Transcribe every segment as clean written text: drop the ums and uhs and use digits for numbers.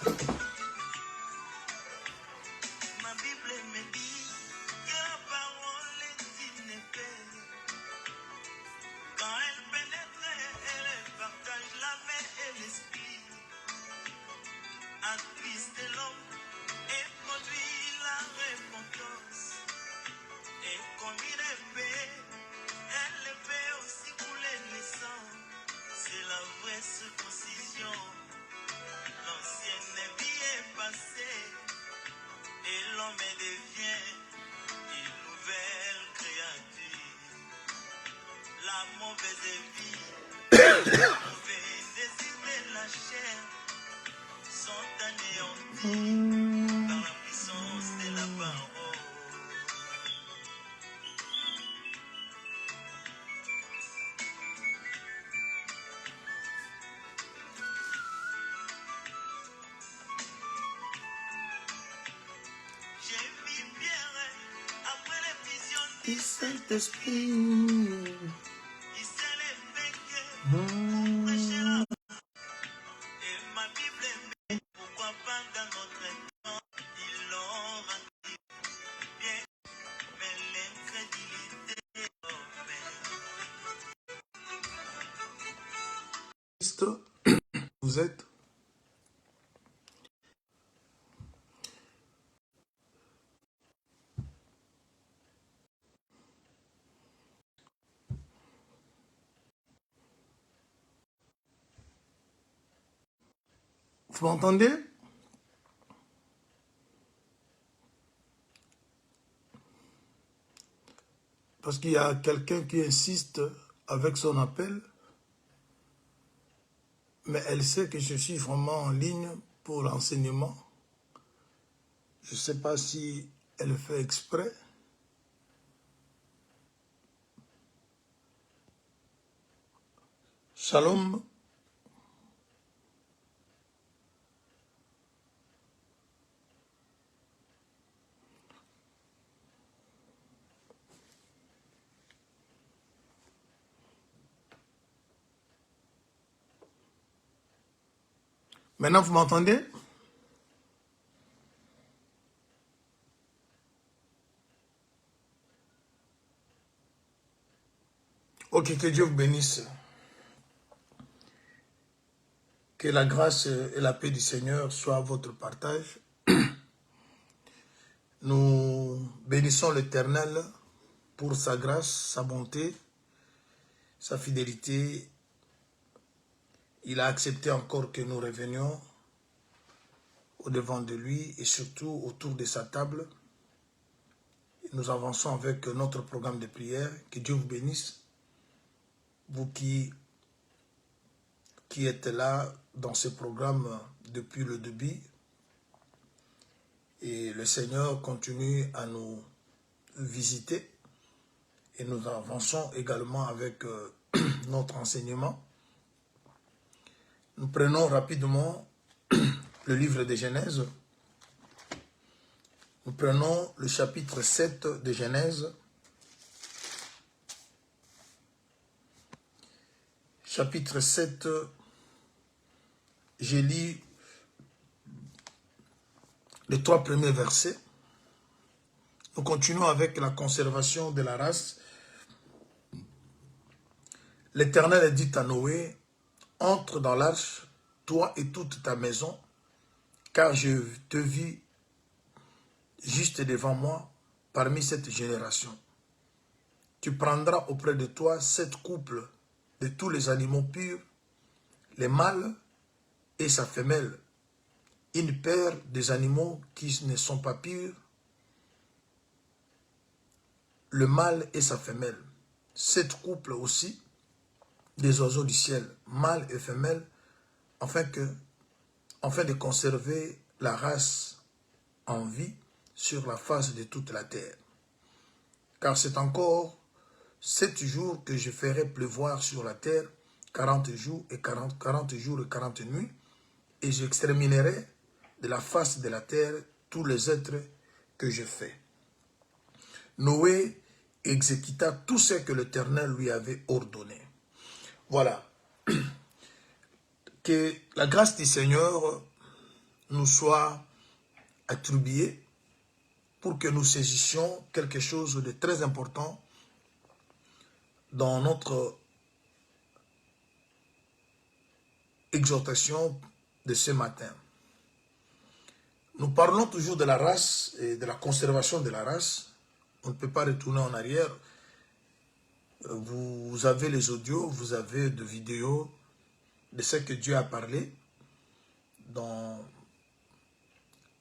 Ma Bible me dit que la parole est une épée. Quand elle pénètre, elle partage l'âme et l'esprit. Attriste l'homme et produit la repentance. Et comme une épée, elle fait aussi couler le sang. C'est la vraie circoncision. L'ancienne vie est passée et l'homme devient une nouvelle créature. La mauvaise vie, le mauvais désir de la chair sont anéantis par la puissance de la parole. J'ai vu Pierre après les visions du Saint-Esprit. Il s'est levé pour prêcher la parole. Et ma Bible met pourquoi pas dans notre temps ils l'ont rendu bien, mais l'incrédulité Christ, vous êtes. Vous m'entendez? Parce qu'il y a quelqu'un qui insiste avec son appel, mais elle sait que je suis vraiment en ligne pour l'enseignement. Je ne sais pas si elle fait exprès. Shalom. Maintenant, vous m'entendez? Ok, que Dieu vous bénisse. Que la grâce et la paix du Seigneur soient à votre partage. Nous bénissons l'Éternel pour sa grâce, sa bonté, sa fidélité. Il a accepté encore que nous revenions au-devant de lui et surtout autour de sa table. Nous avançons avec notre programme de prière. Que Dieu vous bénisse. Vous qui êtes là dans ce programme depuis le début. Et le Seigneur continue à nous visiter. Et nous avançons également avec notre enseignement. Nous prenons rapidement le livre de Genèse. Nous prenons le chapitre 7 de Genèse. Chapitre 7, j'ai lu les 3 premiers versets. Nous continuons avec la conservation de la race. L'Éternel dit à Noé, entre dans l'arche, toi et toute ta maison, car je te vis juste devant moi parmi cette génération. Tu prendras auprès de toi 7 couples de tous les animaux purs, les mâles et sa femelle, une paire des animaux qui ne sont pas purs, le mâle et sa femelle, 7 couples aussi des oiseaux du ciel, mâle et femelle, afin de conserver la race en vie sur la face de toute la terre. Car c'est encore 7 jours que je ferai pleuvoir sur la terre, 40 jours et 40 jours et 40 nuits, et j'exterminerai de la face de la terre tous les êtres que je fais. Noé exécuta tout ce que l'Éternel lui avait ordonné. Voilà. Que la grâce du Seigneur nous soit attribué pour que nous saisissions quelque chose de très important dans notre exhortation de ce matin. Nous parlons toujours de la race et de la conservation de la race. On ne peut pas retourner en arrière. Vous avez les audios, vous avez des vidéos de ce que Dieu a parlé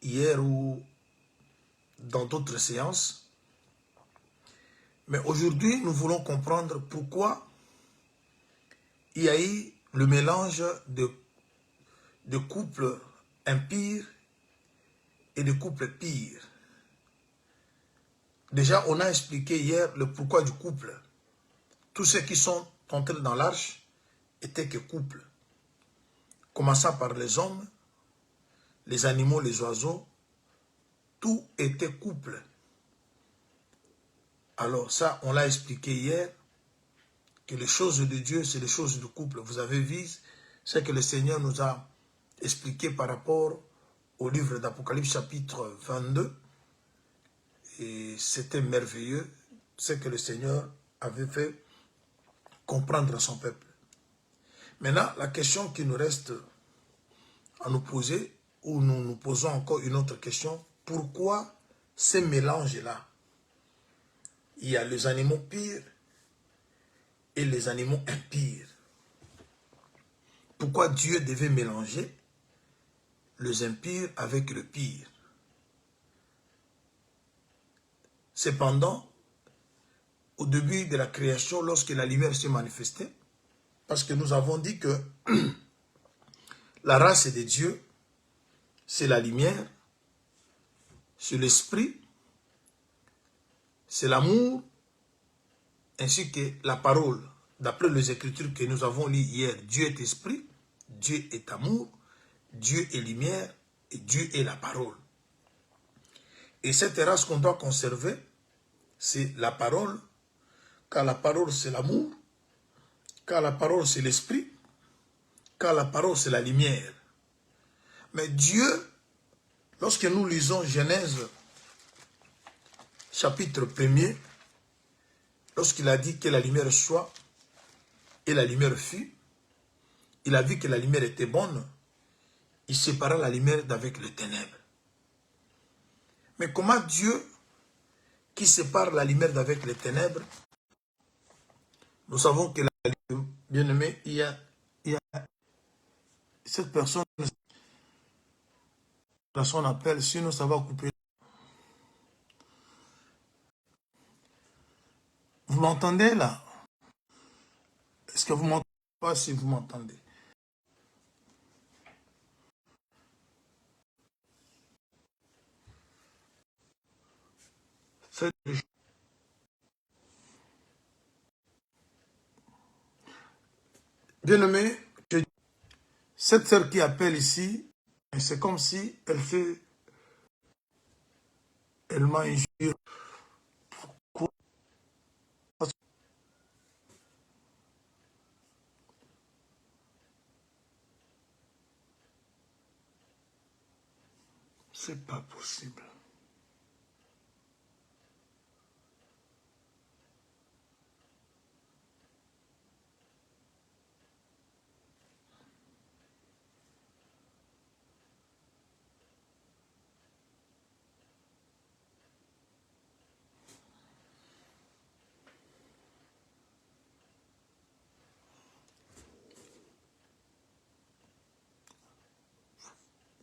hier ou dans d'autres séances. Mais aujourd'hui, nous voulons comprendre pourquoi il y a eu le mélange de couples impires et de couples pires. Déjà, on a expliqué hier le pourquoi du couple. Tous ceux qui sont entrés dans l'arche étaient que couples. Commençant par les hommes, les animaux, les oiseaux, tout était couple. Alors ça, on l'a expliqué hier, que les choses de Dieu, c'est les choses du couple. Vous avez vu ce que le Seigneur nous a expliqué par rapport au livre d'Apocalypse chapitre 22. Et c'était merveilleux ce que le Seigneur avait fait comprendre à son peuple. Maintenant, la question qui nous reste à nous poser, ou nous nous posons encore une autre question, pourquoi ces mélanges-là? Il y a les animaux pires et les animaux impires. Pourquoi Dieu devait mélanger les impires avec le pire? Cependant, au début de la création, lorsque la lumière s'est manifestée, parce que nous avons dit que la race de Dieu, c'est la lumière, c'est l'esprit, c'est l'amour, ainsi que la parole. D'après les Écritures que nous avons lues hier, Dieu est esprit, Dieu est amour, Dieu est lumière et Dieu est la parole. Et cette race qu'on doit conserver, c'est la parole, car la parole c'est l'amour, car la parole c'est l'esprit, car la parole c'est la lumière. Mais Dieu, lorsque nous lisons Genèse chapitre 1er, lorsqu'il a dit que la lumière soit, et la lumière fut, il a vu que la lumière était bonne, il sépara la lumière d'avec les ténèbres. Mais comment Dieu, qui sépare la lumière d'avec les ténèbres, nous savons que la lumière, bien aimé, il y a cette personne, dans son appel, sinon ça va couper. Vous m'entendez là? Est-ce que vous m'entendez pas si vous m'entendez? Bien aimé, cette sœur qui appelle ici, c'est comme si elle m'a injurié. C'est pas possible.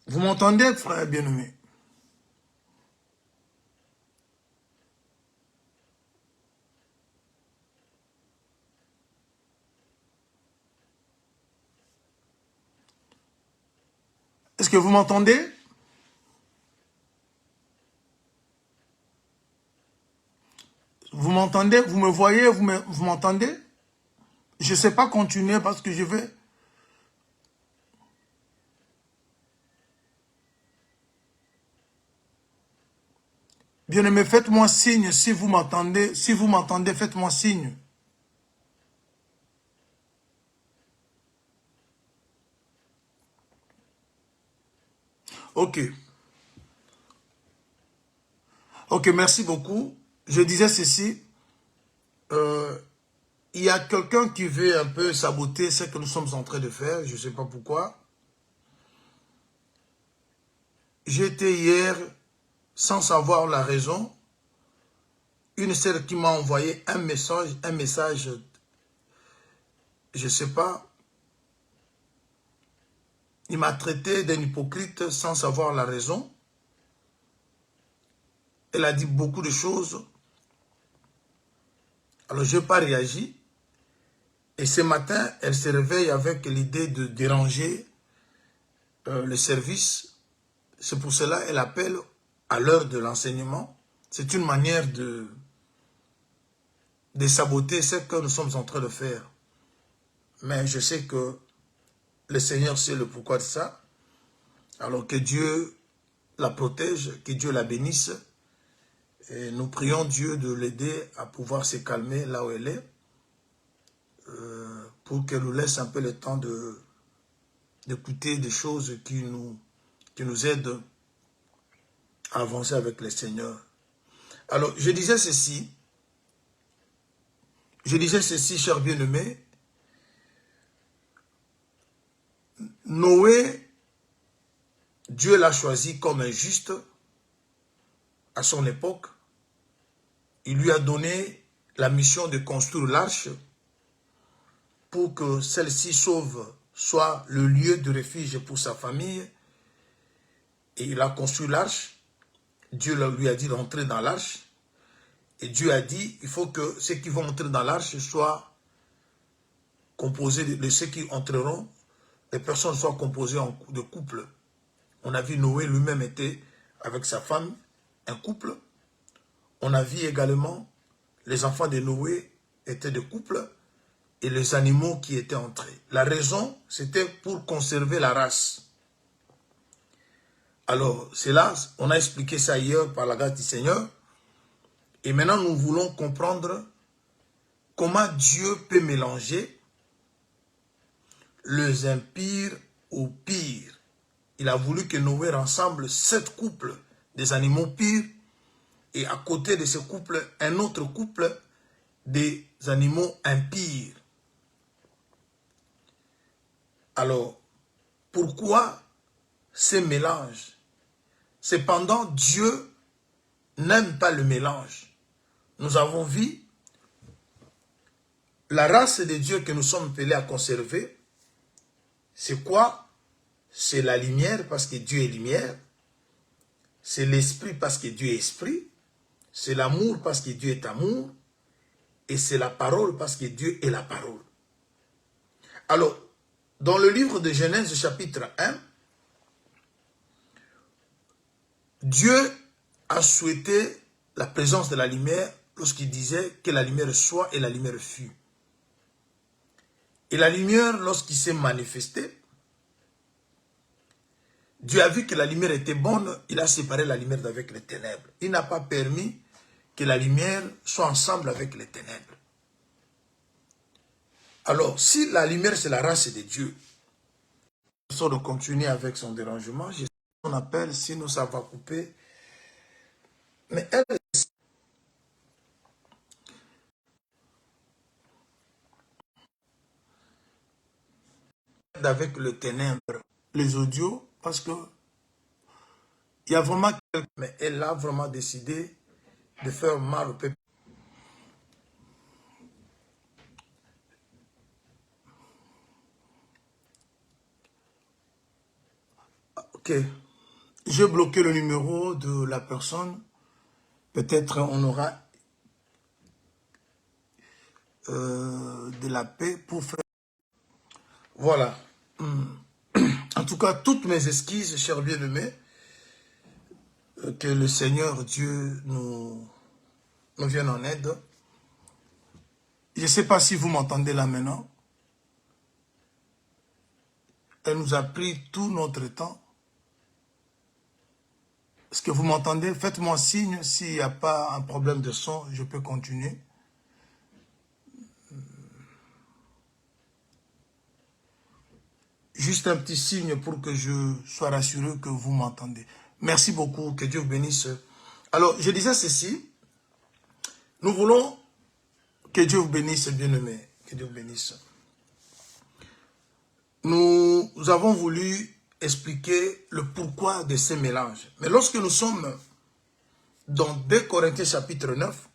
Vous m'entendez, frère bien-aimé? Est-ce que vous m'entendez? Vous m'entendez? Vous me voyez? Vous m'entendez? Je ne sais pas continuer parce que je vais... Bien-aimé, faites-moi signe si vous m'entendez. Si vous m'entendez, faites-moi signe. Ok. Ok, merci beaucoup. Je disais ceci. Il y a quelqu'un qui veut un peu saboter ce que nous sommes en train de faire. Je ne sais pas pourquoi. J'étais hier, sans savoir la raison, une sœur qui m'a envoyé un message, je ne sais pas. Il m'a traité d'un hypocrite sans savoir la raison. Elle a dit beaucoup de choses. Alors, je n'ai pas réagi. Et ce matin, elle se réveille avec l'idée de déranger le service. C'est pour cela qu'elle appelle à l'heure de l'enseignement. C'est une manière de saboter ce que nous sommes en train de faire. Mais je sais que le Seigneur sait le pourquoi de ça. Alors que Dieu la protège, que Dieu la bénisse. Et nous prions Dieu de l'aider à pouvoir se calmer là où elle est. Pour qu'elle nous laisse un peu le temps d'écouter des choses qui nous aident à avancer avec le Seigneur. Alors, je disais ceci, chers bien-aimés. Noé, Dieu l'a choisi comme un juste à son époque. Il lui a donné la mission de construire l'arche pour que celle-ci soit le lieu de refuge pour sa famille. Et il a construit l'arche. Dieu lui a dit d'entrer dans l'arche. Et Dieu a dit, il faut que ceux qui vont entrer dans l'arche soient composés, de ceux qui entreront, les personnes soient composées de couples. On a vu Noé lui-même était avec sa femme, un couple. On a vu également les enfants de Noé étaient de couple et les animaux qui étaient entrés. La raison, c'était pour conserver la race. Alors, c'est là, on a expliqué ça hier par la grâce du Seigneur. Et maintenant, nous voulons comprendre comment Dieu peut mélanger les impires aux pires. Il a voulu que Noé rassemble 7 couples des animaux pires et à côté de ce couple, un autre couple des animaux impires. Alors, pourquoi ce mélange? Cependant, Dieu n'aime pas le mélange. Nous avons vu la race de Dieu que nous sommes appelés à conserver. C'est quoi? C'est la lumière parce que Dieu est lumière. C'est l'esprit parce que Dieu est esprit. C'est l'amour parce que Dieu est amour. Et c'est la parole parce que Dieu est la parole. Alors, dans le livre de Genèse chapitre 1, Dieu a souhaité la présence de la lumière lorsqu'il disait que la lumière soit et la lumière fut. Et la lumière, lorsqu'il s'est manifesté, Dieu a vu que la lumière était bonne, il a séparé la lumière d'avec les ténèbres. Il n'a pas permis que la lumière soit ensemble avec les ténèbres. Alors, si la lumière c'est la race de Dieu, on de continuer avec son dérangement, je sais qu'on appelle, sinon ça va couper. Mais elle est avec le ténèbre, les audios, parce que il y a vraiment quelqu'un, mais elle a vraiment décidé de faire mal au peuple. Ok. J'ai bloqué le numéro de la personne. Peut-être on aura de la paix pour faire. Voilà. En tout cas, toutes mes excuses, chers bien-aimés. Que le Seigneur Dieu nous vienne en aide. Je ne sais pas si vous m'entendez là maintenant. Elle nous a pris tout notre temps. Est-ce que vous m'entendez? Faites-moi signe s'il n'y a pas un problème de son, je peux continuer. Juste un petit signe pour que je sois rassuré que vous m'entendez. Merci beaucoup, que Dieu vous bénisse. Alors, je disais ceci. Nous voulons que Dieu vous bénisse, bien-aimés. Que Dieu vous bénisse. Nous avons voulu expliquer le pourquoi de ces mélanges. Mais lorsque nous sommes dans 2 Corinthiens chapitre 9,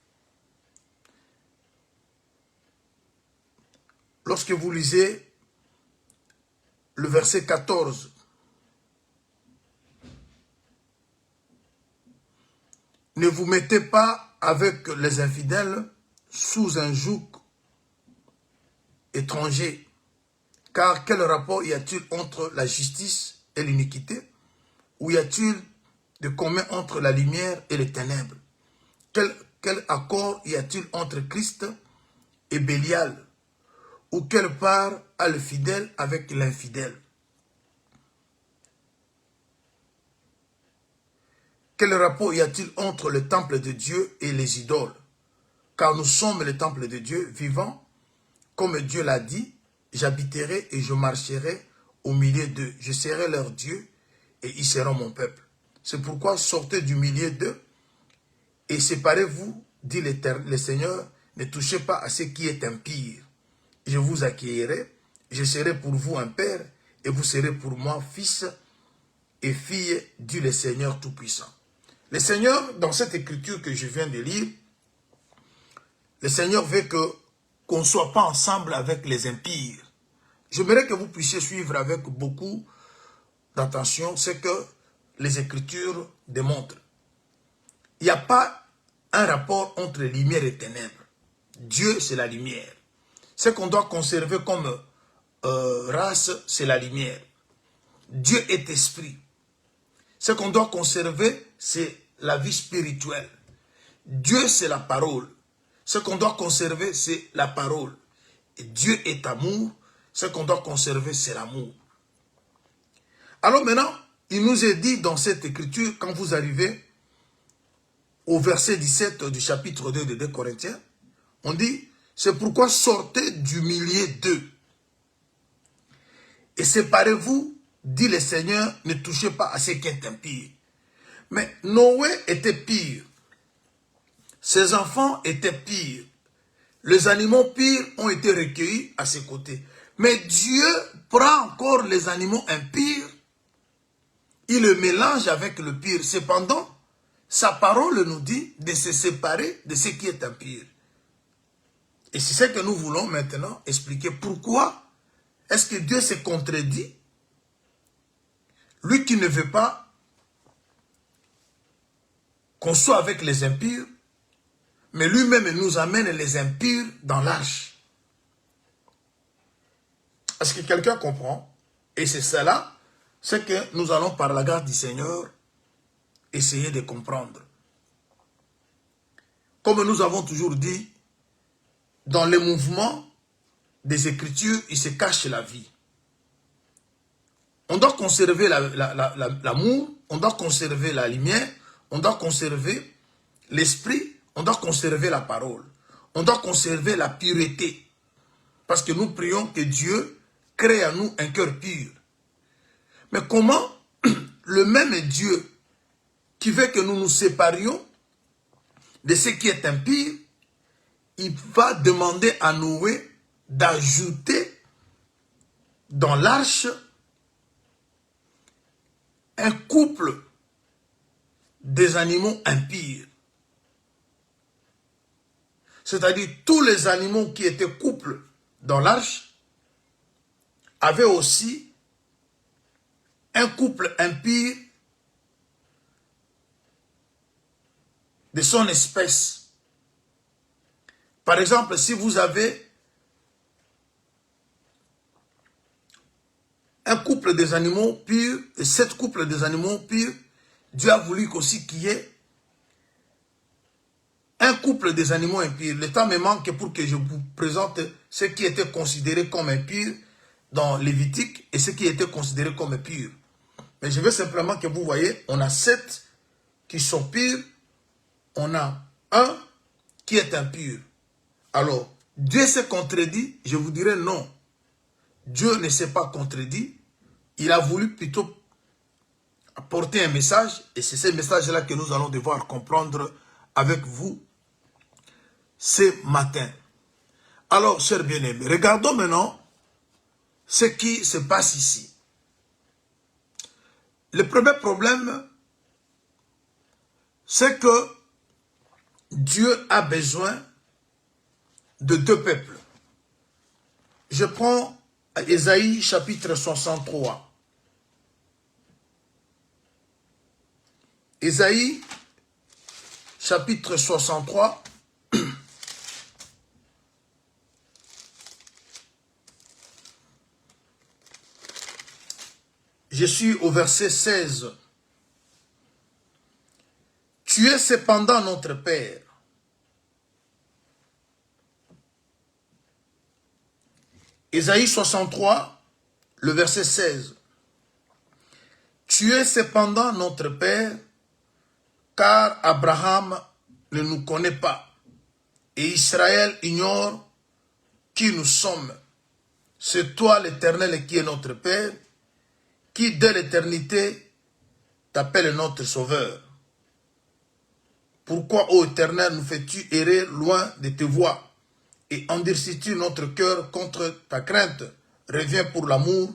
lorsque vous lisez le verset 14, ne vous mettez pas avec les infidèles sous un joug étranger, car quel rapport y a-t-il entre la justice et l'iniquité? Ou y a-t-il de commun entre la lumière et les ténèbres? Quel accord y a-t-il entre Christ et Bélial? Ou quelle part a le fidèle avec l'infidèle? Quel rapport y a-t-il entre le temple de Dieu et les idoles? Car nous sommes le temple de Dieu vivant, comme Dieu l'a dit, j'habiterai et je marcherai au milieu d'eux. Je serai leur Dieu et ils seront mon peuple. C'est pourquoi sortez du milieu d'eux et séparez-vous, dit le Seigneur, ne touchez pas à ce qui est impie. Je vous accueillerai, je serai pour vous un père et vous serez pour moi fils et fille, dit le Seigneur Tout-Puissant. Le Seigneur, dans cette écriture que je viens de lire, le Seigneur veut qu'on ne soit pas ensemble avec les impies. J'aimerais que vous puissiez suivre avec beaucoup d'attention ce que les Écritures démontrent. Il n'y a pas un rapport entre lumière et ténèbres. Dieu, c'est la lumière. Ce qu'on doit conserver comme race, c'est la lumière. Dieu est esprit. Ce qu'on doit conserver, c'est la vie spirituelle. Dieu, c'est la parole. Ce qu'on doit conserver, c'est la parole. Et Dieu est amour. Ce qu'on doit conserver, c'est l'amour. Alors maintenant, il nous est dit dans cette écriture, quand vous arrivez au verset 17 du chapitre 2 de 2 Corinthiens, on dit, c'est pourquoi sortez du milieu d'eux et séparez-vous, dit le Seigneur, ne touchez pas à ce qui est impie. Mais Noé était pire. Ses enfants étaient pires. Les animaux pires ont été recueillis à ses côtés. Mais Dieu prend encore les animaux impurs, il le mélange avec le pire. Cependant, sa parole nous dit de se séparer de ce qui est impur. Et c'est ce que nous voulons maintenant expliquer. Pourquoi est-ce que Dieu se contredit? Lui qui ne veut pas qu'on soit avec les impurs, mais lui-même nous amène les impurs dans l'arche. Est-ce que quelqu'un comprend? Et c'est cela, c'est que nous allons par la grâce du Seigneur essayer de comprendre. Comme nous avons toujours dit, dans les mouvements des Écritures, il se cache la vie. On doit conserver l'amour, on doit conserver la lumière, on doit conserver l'esprit, on doit conserver la parole. On doit conserver la pureté. Parce que nous prions que Dieu crée à nous un cœur pur. Mais comment le même Dieu qui veut que nous nous séparions de ce qui est impur, il va demander à Noé d'ajouter dans l'arche un couple des animaux impurs. C'est-à-dire tous les animaux qui étaient couples dans l'arche avaient aussi un couple impur de son espèce. Par exemple, si vous avez un couple des animaux purs, et 7 couples des animaux purs, Dieu a voulu aussi qu'il y ait un couple des animaux impurs. Le temps me manque pour que je vous présente ce qui était considéré comme impur dans Lévitique et ce qui était considéré comme pur. Mais je veux simplement que vous voyez, on a 7 qui sont purs, on a un qui est impur. Alors, Dieu s'est contredit, je vous dirais non. Dieu ne s'est pas contredit, il a voulu plutôt apporter un message, et c'est ce message-là que nous allons devoir comprendre avec vous ce matin. Alors, chers bien-aimés, regardons maintenant ce qui se passe ici. Le premier problème, c'est que Dieu a besoin de deux peuples. Je prends Ésaïe chapitre 63. Ésaïe chapitre 63. Je suis au verset 16. Tu es cependant notre Père. Ésaïe 63, le verset 16. Tu es cependant notre Père, car Abraham ne nous connaît pas, et Israël ignore qui nous sommes. C'est toi l'Éternel qui est notre Père, qui dès l'éternité t'appelle notre Sauveur. Pourquoi, ô Éternel, nous fais-tu errer loin de tes voies et endurcis-tu notre cœur contre ta crainte? Reviens pour l'amour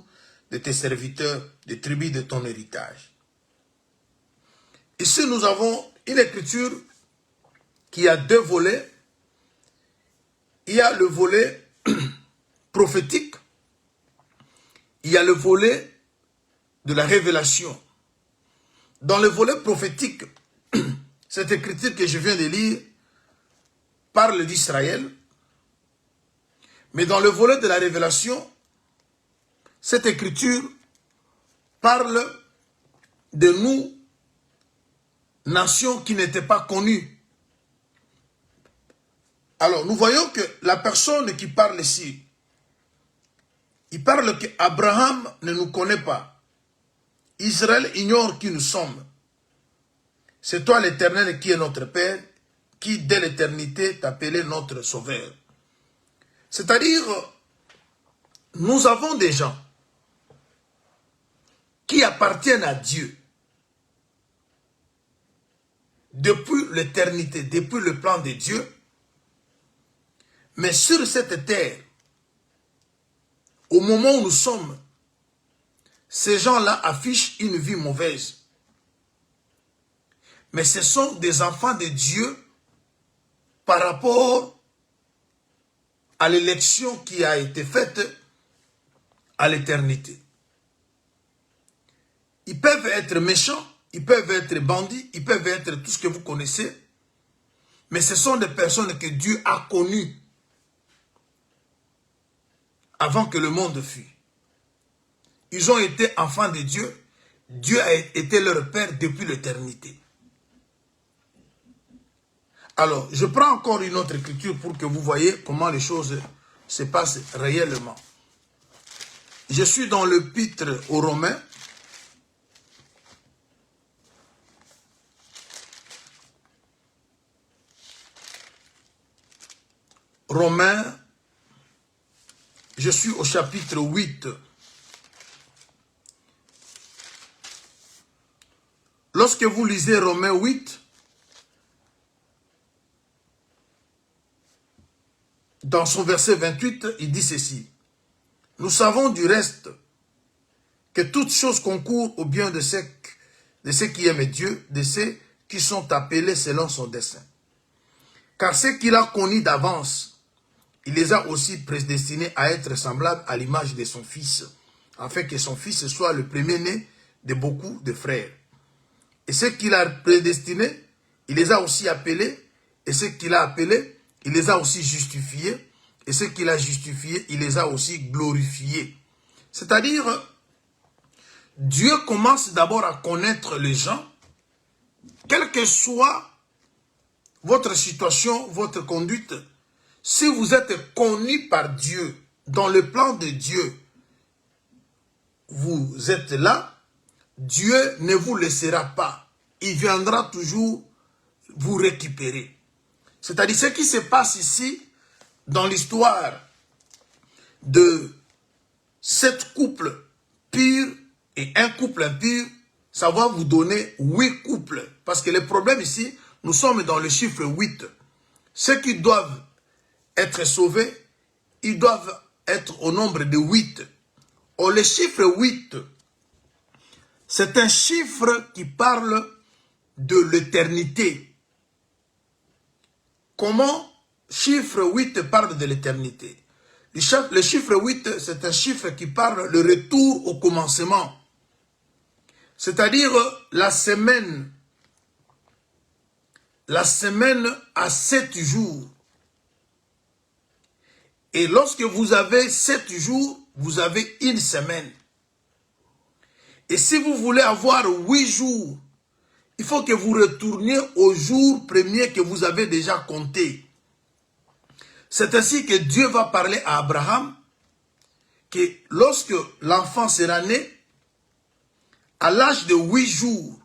de tes serviteurs, des tribus de ton héritage. Ici, nous avons une écriture qui a deux volets. Il y a le volet prophétique, il y a le volet de la révélation. Dans le volet prophétique, cette écriture que je viens de lire parle d'Israël, mais dans le volet de la révélation, cette écriture parle de nous, nations qui n'étaient pas connues. Alors, nous voyons que la personne qui parle ici, il parle qu'Abraham ne nous connaît pas. Israël ignore qui nous sommes. C'est toi l'Éternel qui est notre Père, qui dès l'éternité t'appelait notre Sauveur. C'est-à-dire, nous avons des gens qui appartiennent à Dieu depuis l'éternité, depuis le plan de Dieu. Mais sur cette terre, au moment où nous sommes, ces gens-là affichent une vie mauvaise. Mais ce sont des enfants de Dieu par rapport à l'élection qui a été faite à l'éternité. Ils peuvent être méchants, ils peuvent être bandits, ils peuvent être tout ce que vous connaissez, mais ce sont des personnes que Dieu a connues avant que le monde fût. Ils ont été enfants de Dieu, Dieu a été leur Père depuis l'éternité. Alors, je prends encore une autre écriture pour que vous voyez comment les choses se passent réellement. Je suis dans l'épître aux Romains. Romains, je suis au chapitre 8. Lorsque vous lisez Romains 8, dans son verset 28, il dit ceci. Nous savons du reste que toutes choses concourent au bien de ceux qui aiment Dieu, de ceux qui sont appelés selon son dessein. Car ceux qu'il a connus d'avance, il les a aussi prédestinés à être semblables à l'image de son Fils, afin que son Fils soit le premier-né de beaucoup de frères. Et ceux qu'il a prédestinés, il les a aussi appelés, et ceux qu'il a appelés, il les a aussi justifiés, et ceux qu'il a justifiés, il les a aussi glorifiés. C'est-à-dire, Dieu commence d'abord à connaître les gens, quelle que soit votre situation, votre conduite. Si vous êtes connu par Dieu, dans le plan de Dieu, vous êtes là, Dieu ne vous laissera pas. Il viendra toujours vous récupérer. C'est-à-dire ce qui se passe ici, dans l'histoire de cet couple pur Et un couple impur, ça va vous donner 8 couples. Parce que le problème ici, nous sommes dans le chiffre 8. Ceux qui doivent être sauvés, ils doivent être au nombre de 8. Or, le chiffre 8, c'est un chiffre qui parle de l'éternité. Comment chiffre 8 parle de l'éternité? Le chiffre 8, c'est un chiffre qui parle le retour au commencement. C'est-à-dire la semaine a 7 jours. Et lorsque vous avez 7 jours, vous avez une semaine. Et si vous voulez avoir 8 jours, il faut que vous retourniez au jour premier que vous avez déjà compté. C'est ainsi que Dieu va parler à Abraham que lorsque l'enfant sera né, à l'âge de 8 jours,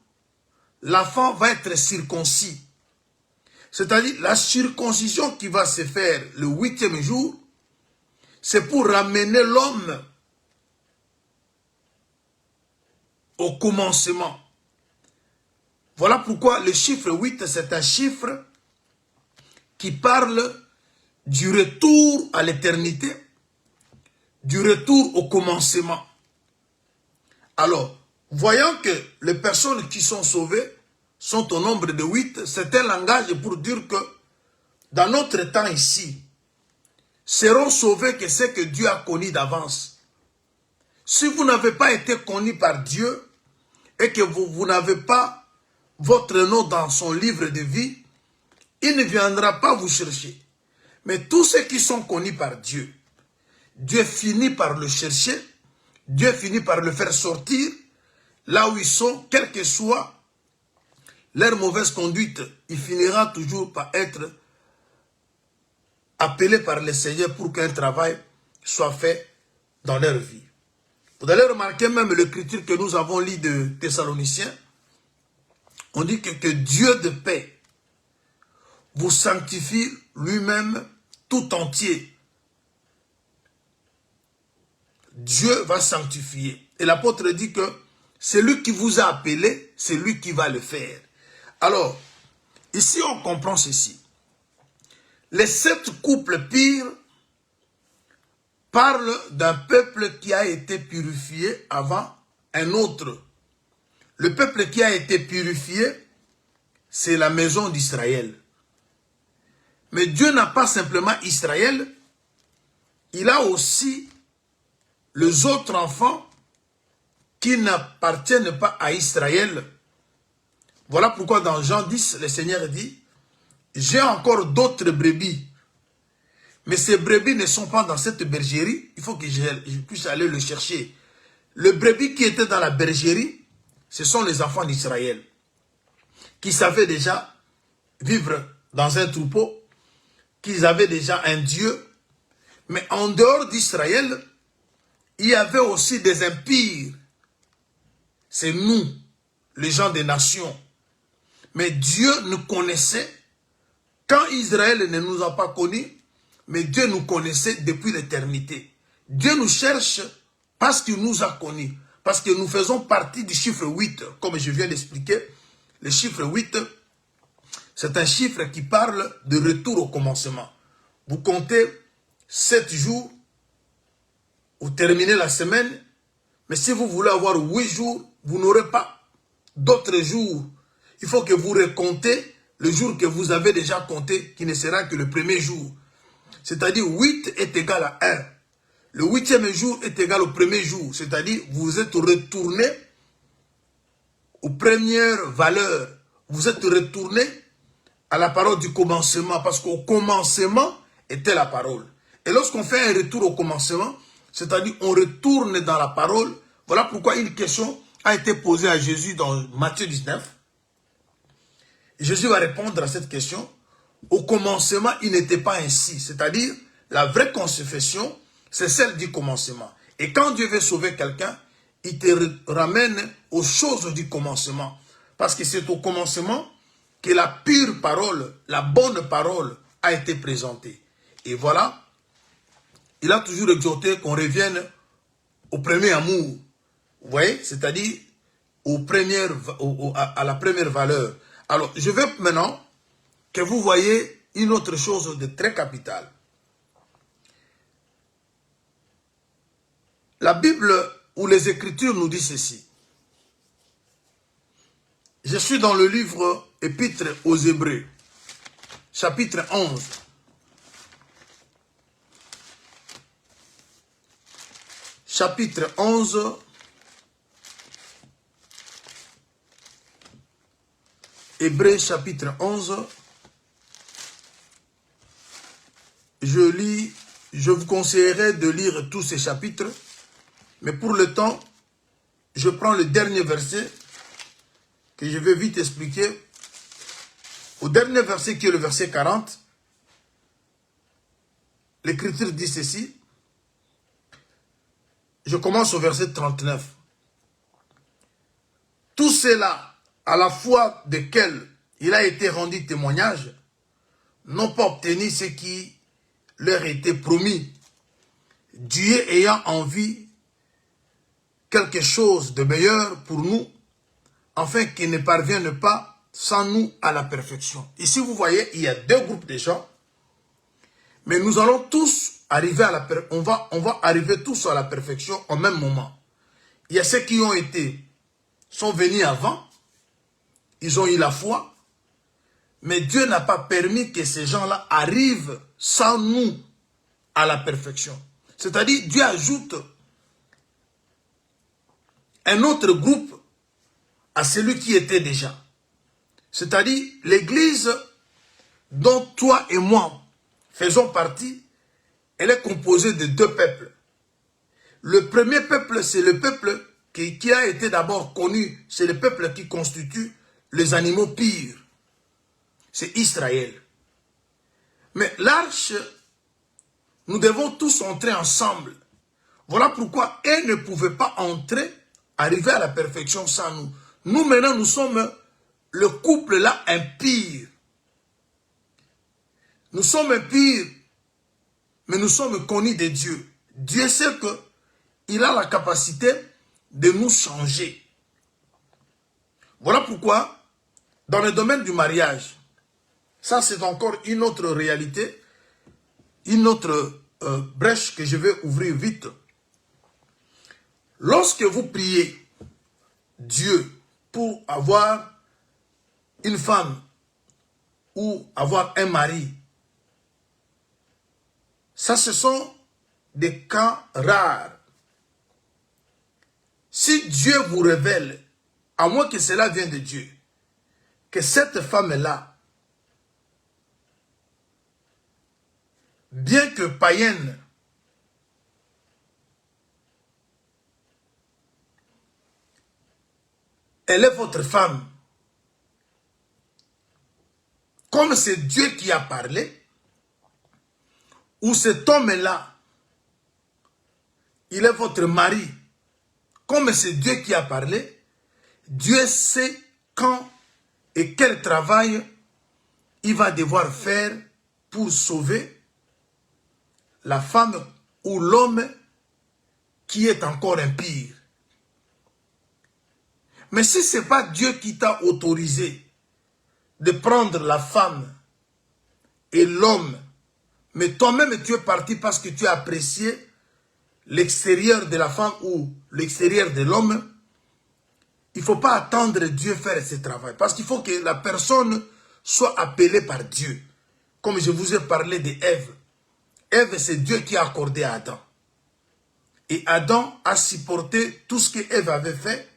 l'enfant va être circoncis. C'est-à-dire la circoncision qui va se faire le 8e jour, c'est pour ramener l'homme au commencement. Voilà pourquoi le chiffre 8, c'est un chiffre qui parle du retour à l'éternité, du retour au commencement. Alors, voyant que les personnes qui sont sauvées sont au nombre de 8, c'est un langage pour dire que dans notre temps ici, seront sauvés que ceux que Dieu a connus d'avance. Si vous n'avez pas été connus par Dieu et que vous n'avez pas votre nom dans son livre de vie, il ne viendra pas vous chercher. Mais tous ceux qui sont connus par Dieu, Dieu finit par le chercher, Dieu finit par le faire sortir là où ils sont, quelle que soit leur mauvaise conduite, il finira toujours par être appelé par le Seigneur pour qu'un travail soit fait dans leur vie. Vous allez remarquer même l'écriture que nous avons lue de Thessaloniciens. On dit que Dieu de paix vous sanctifie lui-même tout entier. Dieu va sanctifier. Et l'apôtre dit que c'est lui qui vous a appelé, c'est lui qui va le faire. Alors, ici on comprend ceci. Les 7 couples pires parlent d'un peuple qui a été purifié avant un autre. Le peuple qui a été purifié, c'est la maison d'Israël. Mais Dieu n'a pas simplement Israël, il a aussi les autres enfants qui n'appartiennent pas à Israël. Voilà pourquoi dans Jean 10, le Seigneur dit, j'ai encore d'autres brebis. Mais ces brebis ne sont pas dans cette bergerie. Il faut que je puisse aller le chercher. Le brebis qui était dans la bergerie, ce sont les enfants d'Israël. Qui savaient déjà vivre dans un troupeau. Qui avaient déjà un Dieu. Mais en dehors d'Israël, il y avait aussi des impires. C'est nous, les gens des nations. Mais Dieu nous connaissait. Quand Israël ne nous a pas connus, mais Dieu nous connaissait depuis l'éternité. Dieu nous cherche parce qu'il nous a connus. Parce que nous faisons partie du chiffre 8. Comme je viens d'expliquer, le chiffre 8, c'est un chiffre qui parle de retour au commencement. Vous comptez 7 jours, vous terminez la semaine, mais si vous voulez avoir 8 jours, vous n'aurez pas d'autres jours. Il faut que vous recomptez le jour que vous avez déjà compté, qui ne sera que le premier jour. C'est-à-dire 8 est égal à 1. Le 8e jour est égal au premier jour. C'est-à-dire vous êtes retourné aux premières valeurs. Vous êtes retourné à la parole du commencement. Parce qu'au commencement était la parole. Et lorsqu'on fait un retour au commencement, c'est-à-dire on retourne dans la parole. Voilà pourquoi une question a été posée à Jésus dans Matthieu 19. Jésus va répondre à cette question. Au commencement, il n'était pas ainsi. C'est-à-dire, la vraie confession, c'est celle du commencement. Et quand Dieu veut sauver quelqu'un, il te ramène aux choses du commencement. Parce que c'est au commencement que la pure parole, la bonne parole a été présentée. Et voilà, il a toujours exhorté qu'on revienne au premier amour. Vous voyez, c'est-à-dire à la première valeur. Alors, je veux maintenant que vous voyez une autre chose de très capitale. La Bible ou les Écritures nous disent ceci. Je suis dans le livre Épître aux Hébreux, chapitre 11. Chapitre 11. Hébreux chapitre 11. Je vous conseillerais de lire tous ces chapitres. Mais pour le temps, je prends le dernier verset que je vais vite expliquer. Au dernier verset qui est le verset 40, l'Écriture dit ceci. Je commence au verset 39. Tout cela, à la foi desquels il a été rendu témoignage, n'ont pas obtenu ce qui leur était promis, Dieu ayant envie quelque chose de meilleur pour nous, afin qu'ils ne parviennent pas sans nous à la perfection. Ici, vous voyez, il y a deux groupes de gens, mais nous allons tous arriver à la on va arriver tous à la perfection au même moment. Il y a ceux qui sont venus avant, ils ont eu la foi, mais Dieu n'a pas permis que ces gens-là arrivent sans nous à la perfection. C'est-à-dire, Dieu ajoute un autre groupe à celui qui était déjà. C'est-à-dire, l'Église dont toi et moi faisons partie, elle est composée de deux peuples. Le premier peuple, c'est le peuple qui a été d'abord connu, c'est le peuple qui constitue les animaux purs. C'est Israël. Mais l'arche, nous devons tous entrer ensemble. Voilà pourquoi elle ne pouvait pas arriver à la perfection sans nous. Nous maintenant, nous sommes le couple là impur. Nous sommes impurs, mais nous sommes connus de Dieu. Dieu sait qu'il a la capacité de nous changer. Voilà pourquoi, dans le domaine du mariage, ça c'est encore une autre réalité, une autre brèche que je vais ouvrir vite. Lorsque vous priez Dieu pour avoir une femme ou avoir un mari, ça ce sont des cas rares. Si Dieu vous révèle, à moins que cela vienne de Dieu, que cette femme-là, bien que païenne, elle est votre femme, comme c'est Dieu qui a parlé, ou cet homme-là, il est votre mari, comme c'est Dieu qui a parlé, Dieu sait quand et quel travail il va devoir faire pour sauver la femme ou l'homme qui est encore impur. Mais si ce n'est pas Dieu qui t'a autorisé de prendre la femme et l'homme, mais toi-même tu es parti parce que tu as apprécié l'extérieur de la femme ou l'extérieur de l'homme, il ne faut pas attendre Dieu faire ce travail. Parce qu'il faut que la personne soit appelée par Dieu. Comme je vous ai parlé d'Ève. Ève, c'est Dieu qui a accordé à Adam. Et Adam a supporté tout ce qu'Ève avait fait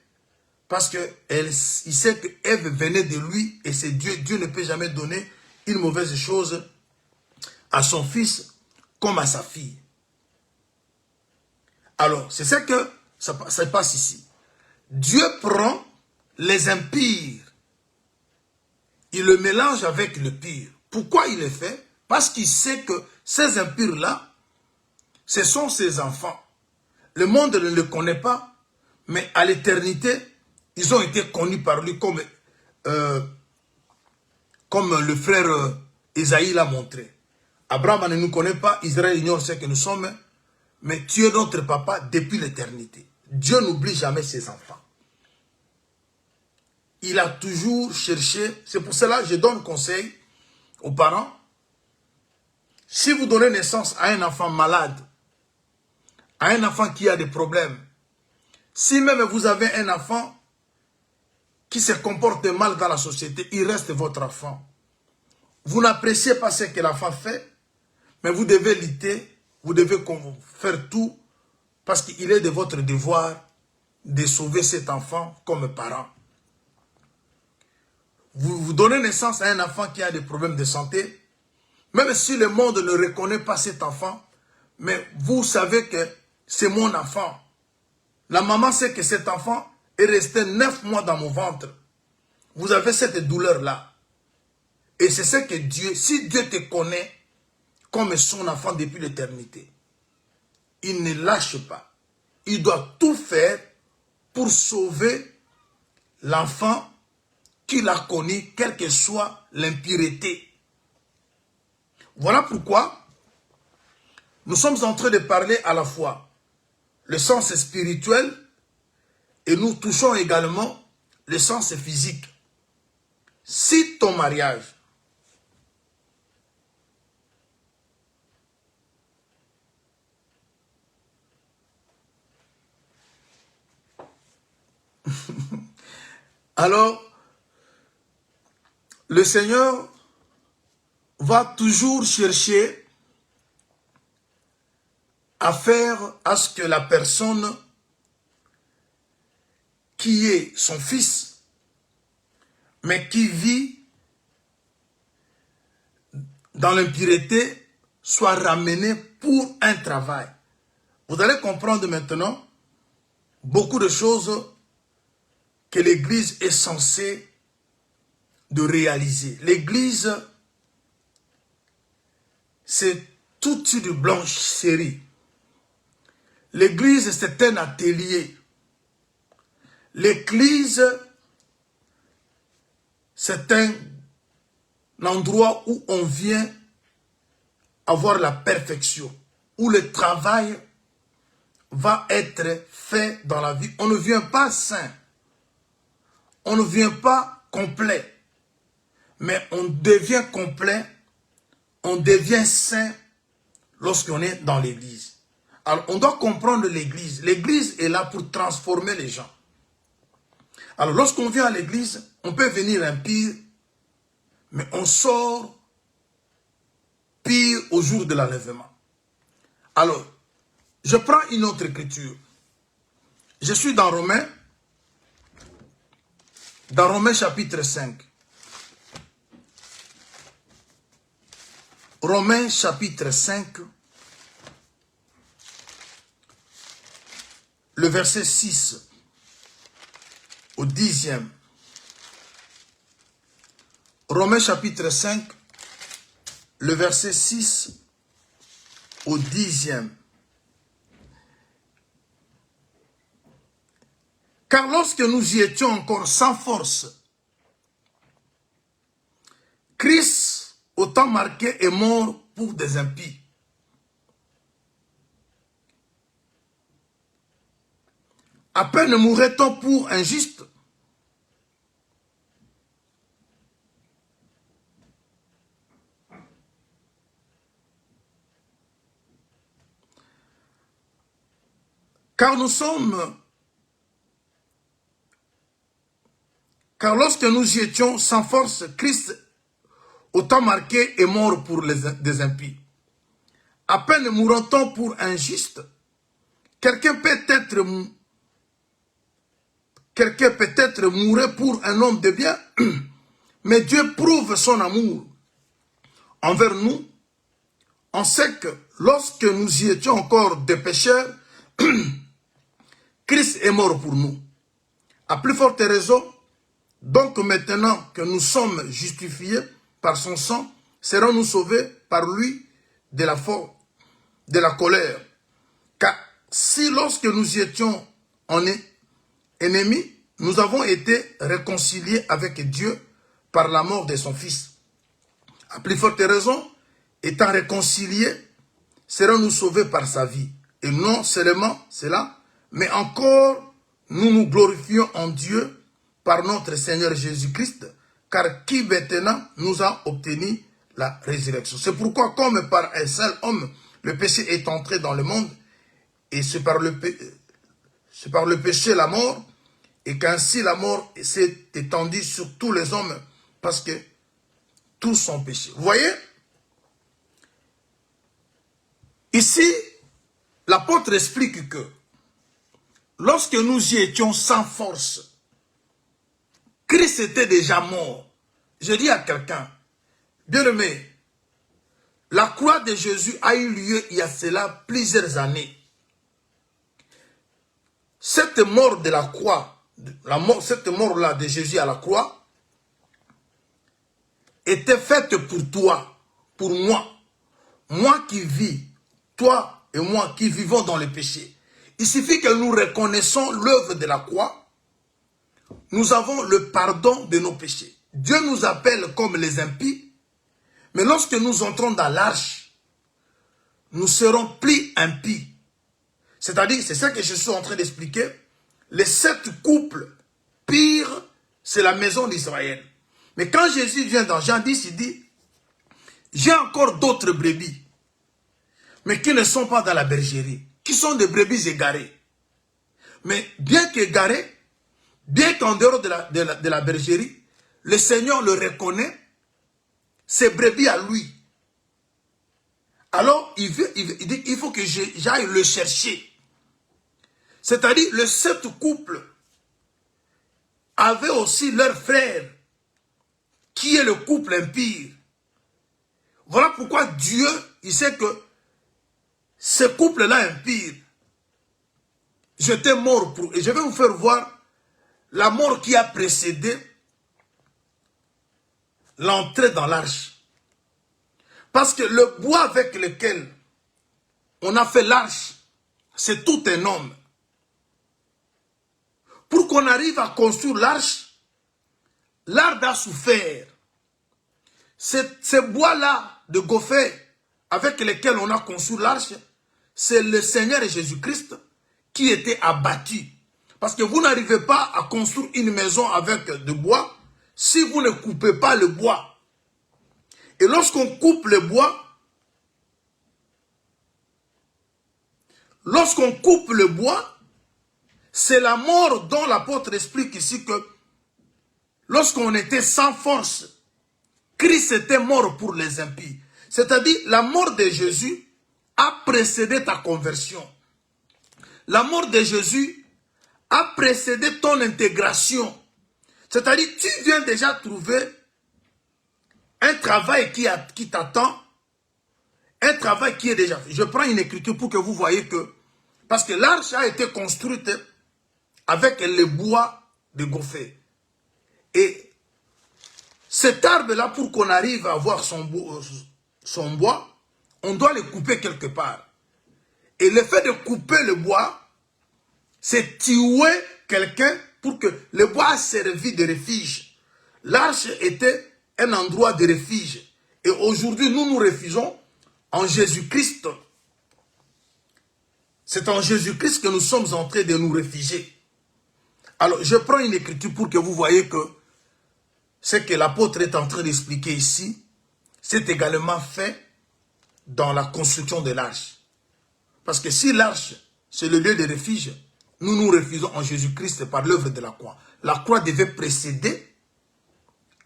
parce qu'il sait que Ève venait de lui et c'est Dieu. Dieu ne peut jamais donner une mauvaise chose à son fils comme à sa fille. Alors, c'est ça que ça passe ici. Dieu prend les impurs, il le mélange avec le pur. Pourquoi il le fait? Parce qu'il sait que ces impurs-là, ce sont ses enfants. Le monde ne le connaît pas, mais à l'éternité, ils ont été connus par lui comme le frère Esaïe l'a montré. Abraham ne nous connaît pas, Israël ignore ce que nous sommes, mais tu es notre papa depuis l'éternité. Dieu n'oublie jamais ses enfants. Il a toujours cherché, c'est pour cela que je donne conseil aux parents. Si vous donnez naissance à un enfant malade, à un enfant qui a des problèmes, si même vous avez un enfant qui se comporte mal dans la société, il reste votre enfant. Vous n'appréciez pas ce que l'enfant fait, mais vous devez lutter, vous devez faire tout, parce qu'il est de votre devoir de sauver cet enfant comme parent. Vous donnez naissance à un enfant qui a des problèmes de santé, même si le monde ne reconnaît pas cet enfant, mais vous savez que c'est mon enfant. La maman sait que cet enfant est resté 9 mois dans mon ventre. Vous avez cette douleur-là. Et c'est ce que Dieu, si Dieu te connaît comme son enfant depuis l'éternité, il ne lâche pas. Il doit tout faire pour sauver l'enfant qu'il a connu, quelle que soit l'impureté. Voilà pourquoi nous sommes en train de parler à la fois le sens spirituel et nous touchons également le sens physique. Si ton mariage alors, le Seigneur va toujours chercher à faire à ce que la personne qui est son fils, mais qui vit dans l'impureté, soit ramenée pour un travail. Vous allez comprendre maintenant beaucoup de choses que l'Église est censée de réaliser. L'Église, c'est tout de blanchisserie. L'Église, c'est un atelier. L'Église, c'est un endroit où on vient avoir la perfection, où le travail va être fait dans la vie. On ne vient pas saint, on ne vient pas complet, mais on devient complet, on devient saint lorsqu'on est dans l'Église. Alors, on doit comprendre l'Église. L'Église est là pour transformer les gens. Alors, lorsqu'on vient à l'Église, on peut venir impie, mais on sort pire au jour de l'enlèvement. Alors, je prends une autre écriture. Je suis dans Romains chapitre 5. Romains chapitre 5, le verset 6 au 10e. Romains chapitre 5, le verset 6 au 10e. Car lorsque nous y étions encore sans force, Christ, au temps marqué, est mort pour des impies. À peine mourrait-on pour un juste. Car lorsque nous y étions sans force, Christ, au temps marqué, est mort pour des impies. À peine mourra-t-on pour un juste. Quelqu'un peut-être mourrait pour un homme de bien, mais Dieu prouve son amour envers nous. On sait que lorsque nous y étions encore des pécheurs, Christ est mort pour nous. À plus forte raison, donc maintenant que nous sommes justifiés par son sang, serons-nous sauvés par lui de la colère. Car si lorsque nous y étions ennemis, nous avons été réconciliés avec Dieu par la mort de son Fils. À plus forte raison, étant réconciliés, serons-nous sauvés par sa vie. Et non seulement cela, mais encore nous nous glorifions en Dieu par notre Seigneur Jésus-Christ, car qui maintenant nous a obtenu la résurrection. C'est pourquoi, comme par un seul homme, le péché est entré dans le monde, et c'est par le péché la mort, et qu'ainsi la mort s'est étendue sur tous les hommes, parce que tous sont péchés. Vous voyez? Ici, l'apôtre explique que lorsque nous y étions sans force, Christ était déjà mort. Je dis à quelqu'un, bien-aimé, la croix de Jésus a eu lieu il y a cela plusieurs années. Cette mort de la croix, cette mort-là de Jésus à la croix, était faite pour toi, pour moi. Moi qui vis, toi et moi qui vivons dans le péché. Il suffit que nous reconnaissons l'œuvre de la croix. Nous avons le pardon de nos péchés. Dieu nous appelle comme les impies. Mais lorsque nous entrons dans l'arche, nous serons plus impies. C'est-à-dire, c'est ça que je suis en train d'expliquer. Les 7 couples pires, c'est la maison d'Israël. Mais quand Jésus vient dans Jean 10, il dit, j'ai encore d'autres brebis, mais qui ne sont pas dans la bergerie, qui sont des brebis égarées. Mais bien qu'égarées, bien qu'en dehors de la bergerie, le Seigneur le reconnaît, ses brebis à lui. Alors, il dit qu'il faut que j'aille le chercher. C'est-à-dire, les 7 couples avaient aussi leur frère, qui est le couple impie. Voilà pourquoi Dieu, il sait que ce couple-là impie, j'étais mort pour... Et je vais vous faire voir la mort qui a précédé l'entrée dans l'arche. Parce que le bois avec lequel on a fait l'arche, c'est tout un homme. Pour qu'on arrive à construire l'arche, l'arbre a souffert. Ces bois-là de gopher avec lesquels on a construit l'arche, c'est le Seigneur Jésus-Christ qui était abattu. Parce que vous n'arrivez pas à construire une maison avec du bois si vous ne coupez pas le bois. Et lorsqu'on coupe le bois, c'est la mort dont l'apôtre explique ici que lorsqu'on était sans force, Christ était mort pour les impies. C'est-à-dire, la mort de Jésus a précédé ta conversion. La mort de Jésus a précédé ton intégration. C'est-à-dire, tu viens déjà trouver un travail qui t'attend, un travail qui est déjà fait. Je prends une écriture pour que vous voyez que, parce que l'arche a été construite avec les bois de gopher. Et cet arbre-là, pour qu'on arrive à avoir son bois, on doit le couper quelque part. Et le fait de couper le bois, c'est tuer quelqu'un pour que le bois a servi de refuge. L'arche était un endroit de refuge. Et aujourd'hui, nous nous refugeons en Jésus-Christ. C'est en Jésus-Christ que nous sommes en train de nous réfugier. Alors, je prends une écriture pour que vous voyez que ce que l'apôtre est en train d'expliquer ici, c'est également fait dans la construction de l'arche. Parce que si l'arche, c'est le lieu de refuge, nous nous refusons en Jésus-Christ par l'œuvre de la croix. La croix devait précéder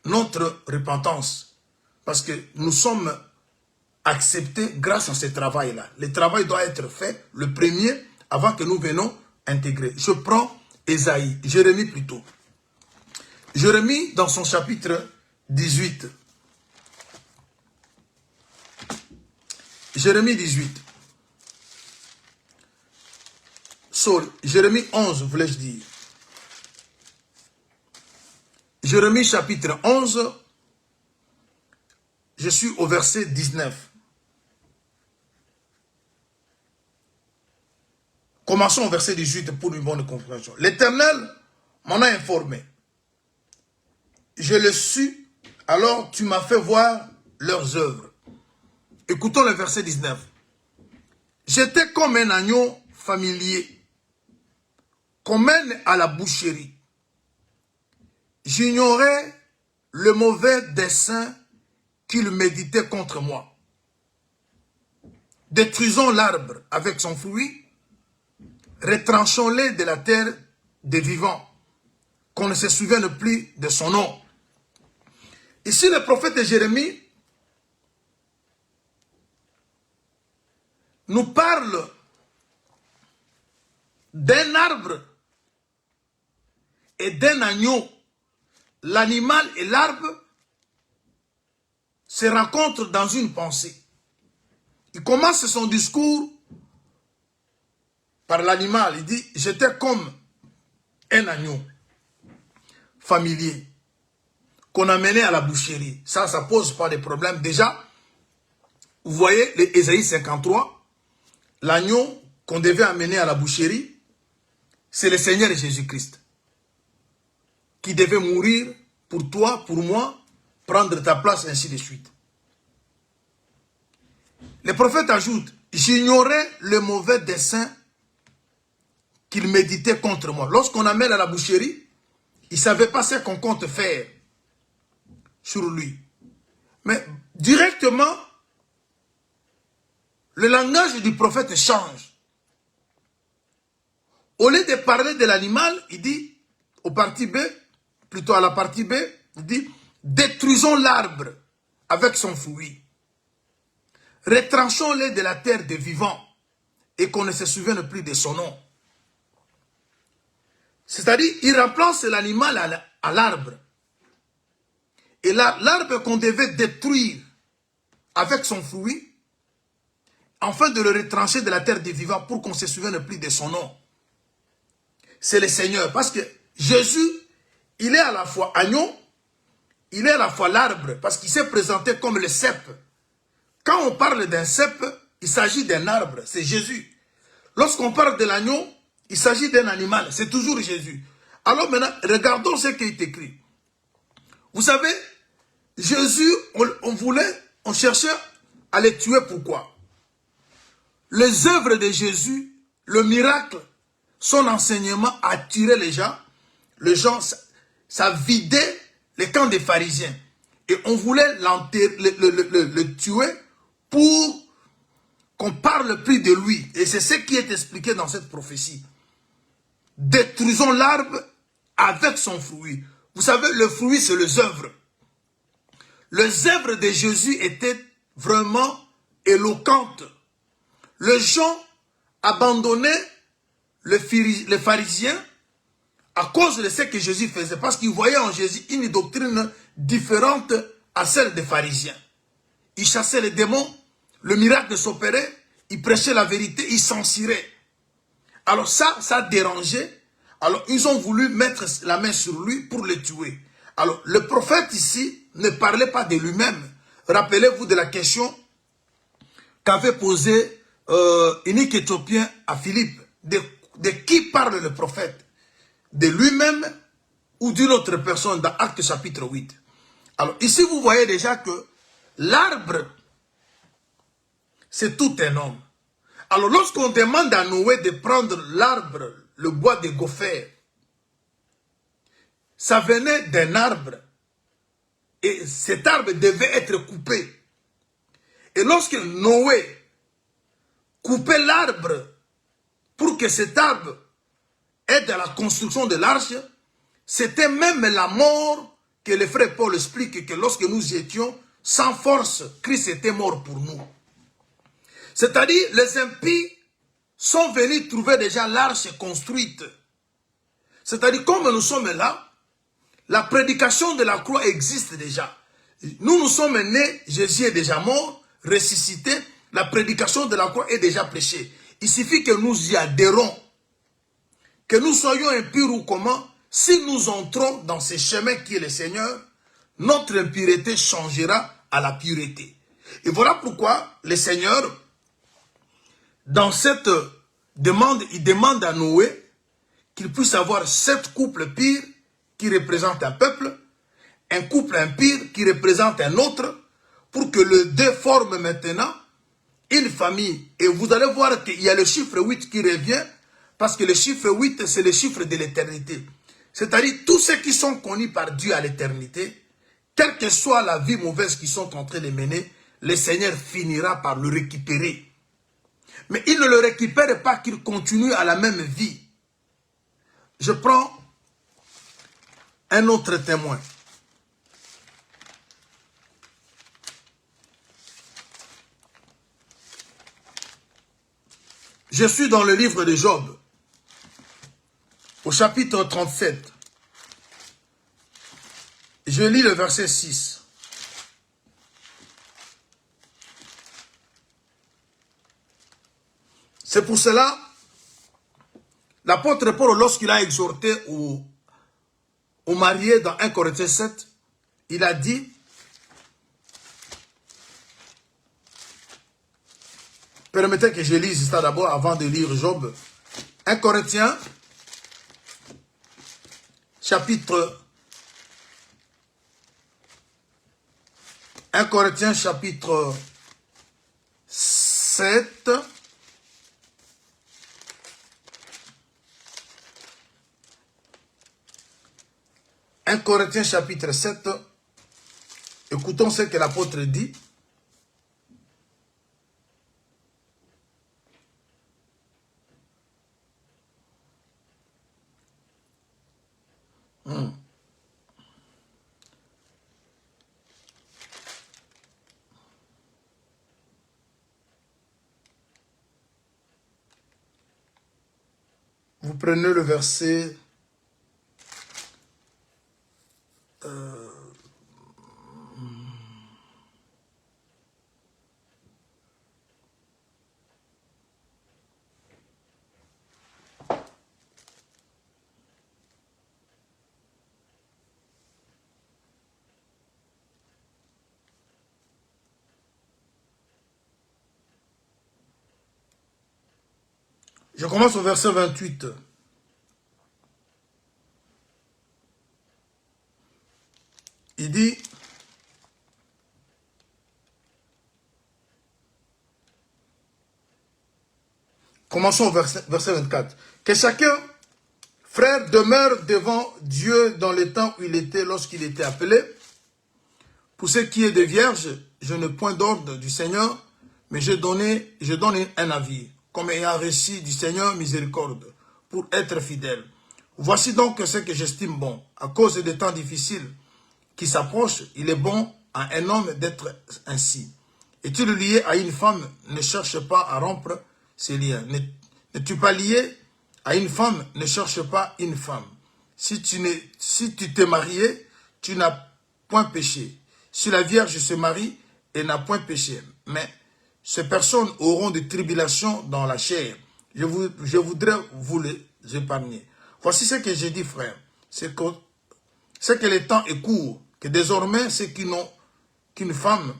notre repentance. Parce que nous sommes acceptés grâce à ce travail-là. Le travail doit être fait, le premier, avant que nous venions intégrer. Je prends Ésaïe, Jérémie plutôt. Jérémie dans son chapitre 18. Jérémie 18. Jérémie 11, voulais-je dire. Jérémie chapitre 11, je suis au verset 19. Commençons au verset 18 pour une bonne compréhension. L'Éternel m'en a informé. Je le suis, alors tu m'as fait voir leurs œuvres. Écoutons le verset 19. J'étais comme un agneau familier qu'on mène à la boucherie. J'ignorais le mauvais dessein qu'il méditait contre moi. Détruisons l'arbre avec son fruit, retranchons-les de la terre des vivants, qu'on ne se souvienne plus de son nom. Ici, le prophète Jérémie nous parle d'un arbre et d'un agneau. L'animal et l'arbre se rencontrent dans une pensée. Il commence son discours par l'animal. Il dit, j'étais comme un agneau familier qu'on a mené à la boucherie. Ça pose pas de problème. Déjà, vous voyez, Ésaïe 53, l'agneau qu'on devait amener à la boucherie, c'est le Seigneur Jésus-Christ qui devait mourir pour toi, pour moi, prendre ta place, ainsi de suite. Le prophète ajoute, j'ignorais le mauvais dessein qu'il méditait contre moi. Lorsqu'on amène à la boucherie, il ne savait pas ce qu'on compte faire sur lui. Mais directement, le langage du prophète change. Au lieu de parler de l'animal, il dit, au parti B, plutôt à la partie B, il dit, détruisons l'arbre avec son fruit. Retranchons-les de la terre des vivants et qu'on ne se souvienne plus de son nom. C'est-à-dire, il remplace l'animal à l'arbre. Et l'arbre qu'on devait détruire avec son fruit, afin de le retrancher de la terre des vivants pour qu'on ne se souvienne plus de son nom. C'est le Seigneur. Parce que Jésus, il est à la fois agneau, il est à la fois l'arbre, parce qu'il s'est présenté comme le cep. Quand on parle d'un cep, il s'agit d'un arbre, c'est Jésus. Lorsqu'on parle de l'agneau, il s'agit d'un animal, c'est toujours Jésus. Alors maintenant, regardons ce qui est écrit. Vous savez, Jésus, on cherchait à le tuer, pourquoi? Les œuvres de Jésus, le miracle, son enseignement attirait les gens. Les gens, ça vidait les camps des pharisiens. Et on voulait le tuer pour qu'on parle plus de lui. Et c'est ce qui est expliqué dans cette prophétie. Détruisons l'arbre avec son fruit. Vous savez, le fruit, c'est les œuvres. Les œuvres de Jésus étaient vraiment éloquentes. Les gens abandonnaient les pharisiens à cause de ce que Jésus faisait. Parce qu'ils voyaient en Jésus une doctrine différente à celle des pharisiens. Il chassait les démons, le miracle s'opérait, il prêchait la vérité, il censurait. Alors ça dérangeait. Alors ils ont voulu mettre la main sur lui pour le tuer. Alors le prophète ici ne parlait pas de lui-même. Rappelez-vous de la question qu'avait posée Unique Éthiopien à Philippe. De qui parle le prophète? De lui-même ou d'une autre personne dans Actes chapitre 8. Alors ici vous voyez déjà que l'arbre, c'est tout un homme. Alors lorsqu'on demande à Noé de prendre l'arbre, le bois de gopher, ça venait d'un arbre. Et cet arbre devait être coupé. Et lorsque Noé coupait l'arbre pour que cet arbre aide à la construction de l'arche, c'était même la mort que le frère Paul explique que lorsque nous étions sans force, Christ était mort pour nous. C'est-à-dire, les impies sont venus trouver déjà l'arche construite. C'est-à-dire, comme nous sommes là, la prédication de la croix existe déjà. Nous sommes nés, Jésus est déjà mort, ressuscité, la prédication de la croix est déjà prêchée. Il suffit que nous y adhérons, que nous soyons impurs ou comment, si nous entrons dans ce chemin qui est le Seigneur, notre impureté changera à la pureté. Et voilà pourquoi le Seigneur, dans cette demande, il demande à Noé qu'il puisse avoir 7 couples purs qui représentent un peuple, un couple impur qui représente un autre, pour que les deux forment maintenant une famille. Et vous allez voir qu'il y a le chiffre 8 qui revient, Parce que le chiffre 8, c'est le chiffre de l'éternité. C'est-à-dire, tous ceux qui sont connus par Dieu à l'éternité, quelle que soit la vie mauvaise qu'ils sont en train de mener, le Seigneur finira par le récupérer. Mais il ne le récupère pas qu'il continue à la même vie. Je prends un autre témoin. Je suis dans le livre de Job, au chapitre 37. Je lis le verset 6. C'est pour cela, l'apôtre Paul, lorsqu'il a exhorté aux mariés dans 1 Corinthiens 7, il a dit, permettez que je lise ça d'abord avant de lire Job. 1 Corinthiens, chapitre 7. 1 Corinthiens chapitre 7, écoutons ce que l'apôtre dit. Vous prenez le verset... Je commence au verset 28. Il dit, commençons au verset 24. Que chacun, frère, demeure devant Dieu dans le temps où il était, lorsqu'il était appelé. Pour ce qui est des vierges, je n'ai point d'ordre du Seigneur, mais je donne un avis, comme ayant reçu du Seigneur miséricorde, pour être fidèle. Voici donc ce que j'estime bon. À cause des temps difficiles qui s'approchent, il est bon à un homme d'être ainsi. Es-tu lié à une femme, ne cherche pas à rompre ses liens. N'es-tu pas lié à une femme, ne cherche pas une femme. Si tu t'es marié, tu n'as point péché. Si la Vierge se marie, elle n'a point péché. Mais ces personnes auront des tribulations dans la chair. Je voudrais vous les épargner. Voici ce que j'ai dit, frère. C'est que le temps est court, que désormais ceux qui n'ont qu'une femme,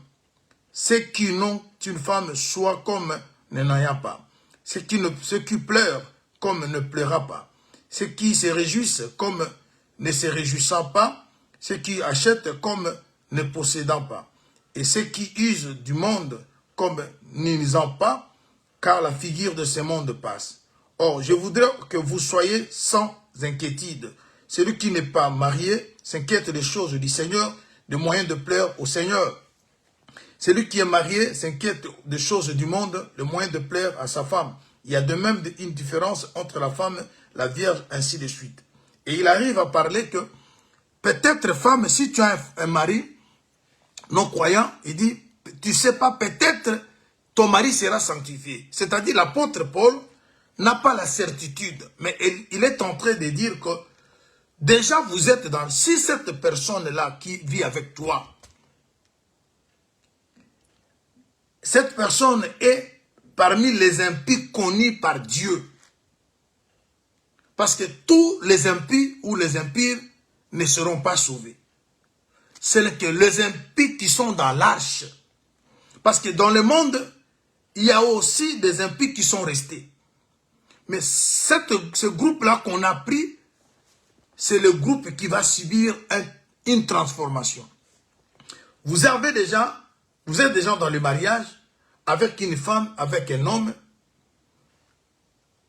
soient comme ne n'ayant pas. Ceux qui pleurent comme ne pleurant pas. Ceux qui se réjouissent comme ne se réjouissant pas. Ceux qui achètent comme ne possédant pas. Et ceux qui usent du monde comme n'usant pas, car la figure de ce monde passe. Or, je voudrais que vous soyez sans inquiétude. Celui qui n'est pas marié s'inquiète des choses du Seigneur, des moyens de plaire au Seigneur. Celui qui est marié s'inquiète des choses du monde, le moyen de plaire à sa femme. Il y a de même une différence entre la femme, la vierge, ainsi de suite. Et il arrive à parler que, peut-être femme, si tu as un mari non-croyant, il dit, tu sais pas, peut-être ton mari sera sanctifié. C'est-à-dire l'apôtre Paul n'a pas la certitude, mais il est en train de dire que déjà vous êtes dans... Si cette personne-là qui vit avec toi, cette personne est parmi les impies connus par Dieu. Parce que tous les impies ou les impires ne seront pas sauvés. C'est que les impies qui sont dans l'arche. Parce que dans le monde, il y a aussi des impies qui sont restés. Mais ce groupe-là qu'on a pris, c'est le groupe qui va subir une transformation. Vous êtes déjà dans le mariage avec une femme, avec un homme.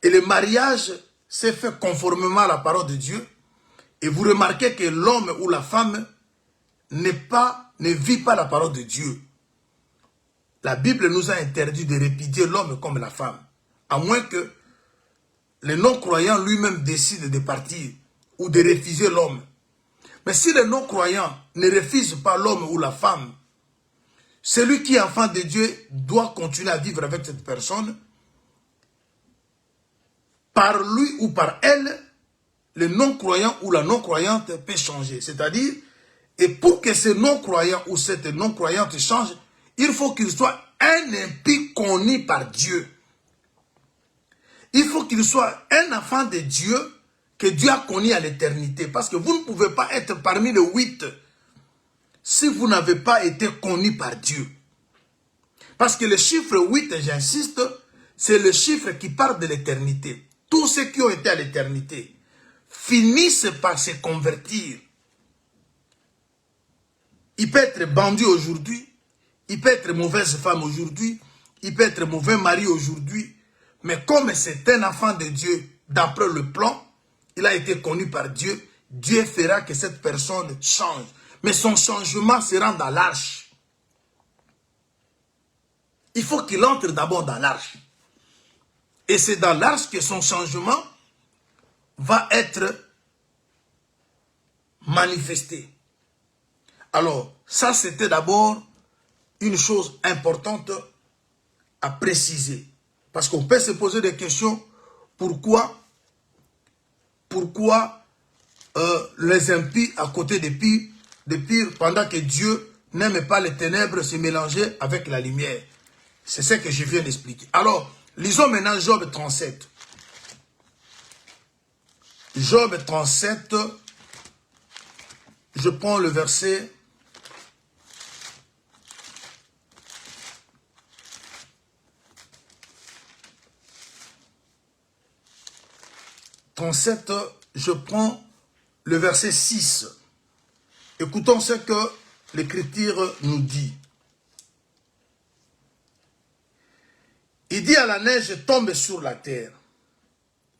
Et le mariage s'est fait conformément à la parole de Dieu. Et vous remarquez que l'homme ou la femme ne vit pas la parole de Dieu. La Bible nous a interdit de répudier l'homme comme la femme. À moins que le non-croyant lui-même décide de partir ou de refuser l'homme. Mais si le non-croyant ne refuse pas l'homme ou la femme, celui qui est enfant de Dieu doit continuer à vivre avec cette personne. Par lui ou par elle, le non-croyant ou la non-croyante peut changer. C'est-à-dire, et pour que ce non-croyant ou cette non-croyante change, il faut qu'il soit un impie connu par Dieu. Il faut qu'il soit un enfant de Dieu que Dieu a connu à l'éternité. Parce que vous ne pouvez pas être parmi les 8 si vous n'avez pas été connu par Dieu. Parce que le chiffre 8, j'insiste, c'est le chiffre qui parle de l'éternité. Tous ceux qui ont été à l'éternité finissent par se convertir. Il peut être bandit aujourd'hui, il peut être mauvaise femme aujourd'hui, il peut être mauvais mari aujourd'hui, mais comme c'est un enfant de Dieu, d'après le plan, il a été connu par Dieu, Dieu fera que cette personne change. Mais son changement sera dans l'arche. Il faut qu'il entre d'abord dans l'arche. Et c'est dans l'arche que son changement va être manifesté. Alors, ça c'était d'abord une chose importante à préciser. Parce qu'on peut se poser des questions. Pourquoi les impies à côté des pires, pendant que Dieu n'aime pas les ténèbres se mélanger avec la lumière. C'est ce que je viens d'expliquer. Alors, lisons maintenant Job 37. Job 37, je prends le verset 37, je prends le verset 6. Écoutons ce que l'Écriture nous dit. Il dit à la neige, tombe sur la terre.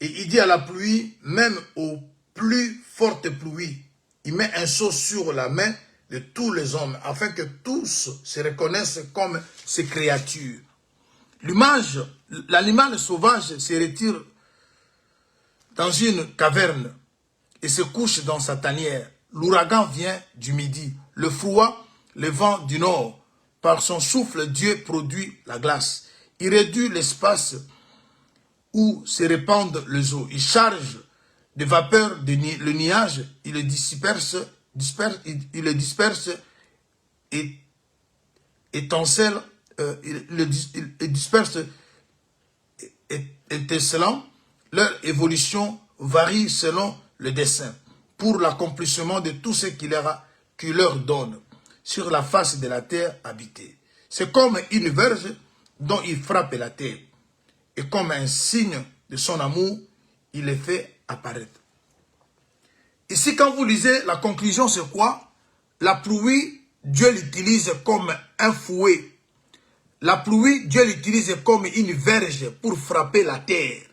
Et il dit à la pluie, même aux plus fortes pluies, il met un sceau sur la main de tous les hommes, afin que tous se reconnaissent comme ses créatures. L'animal sauvage se retire dans une caverne et se couche dans sa tanière. L'ouragan vient du midi, le froid, le vent du nord. Par son souffle, Dieu produit la glace. Il réduit l'espace où se répandent les eaux. Il charge de vapeur le nuage, il le disperse et étincelle, il disperse étincelant. Leur évolution varie selon le dessein, pour l'accomplissement de tout ce qu'il leur donne sur la face de la terre habitée. C'est comme une verge dont il frappe la terre, et comme un signe de son amour, il les fait apparaître. Ici, quand vous lisez, la conclusion, c'est quoi? La pluie, Dieu l'utilise comme un fouet. La pluie, Dieu l'utilise comme une verge pour frapper la terre.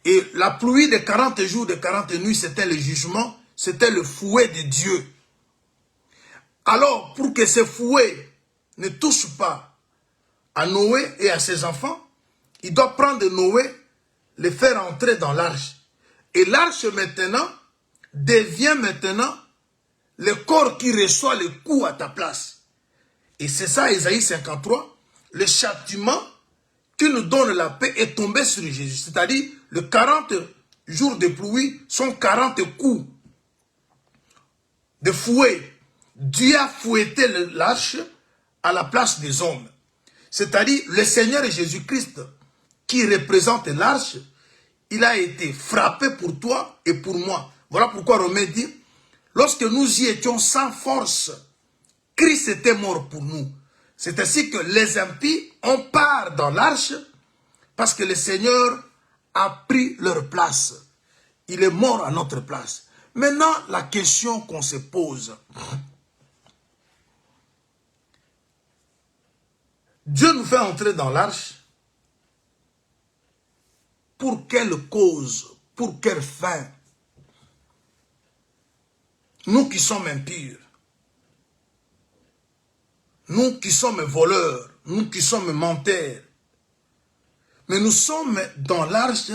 Et la pluie de 40 jours, de 40 nuits, c'était le jugement, c'était le fouet de Dieu. Alors, pour que ce fouet ne touche pas à Noé et à ses enfants, il doit prendre Noé, le faire entrer dans l'arche. Et l'arche maintenant devient maintenant le corps qui reçoit le coup à ta place. Et c'est ça, Ésaïe 53, le châtiment qui nous donne la paix est tombé sur Jésus. C'est-à-dire, les 40 jours de pluie sont 40 coups de fouet. Dieu a fouetté l'arche à la place des hommes. C'est-à-dire, le Seigneur Jésus-Christ, qui représente l'arche, il a été frappé pour toi et pour moi. Voilà pourquoi Romain dit, lorsque nous y étions sans force, Christ était mort pour nous. C'est ainsi que les impies ont part dans l'arche parce que le Seigneur a pris leur place. Il est mort à notre place. Maintenant, la question qu'on se pose. Dieu nous fait entrer dans l'arche pour quelle cause, pour quelle fin? Nous qui sommes impurs, nous qui sommes voleurs, nous qui sommes menteurs, mais nous sommes dans l'arche,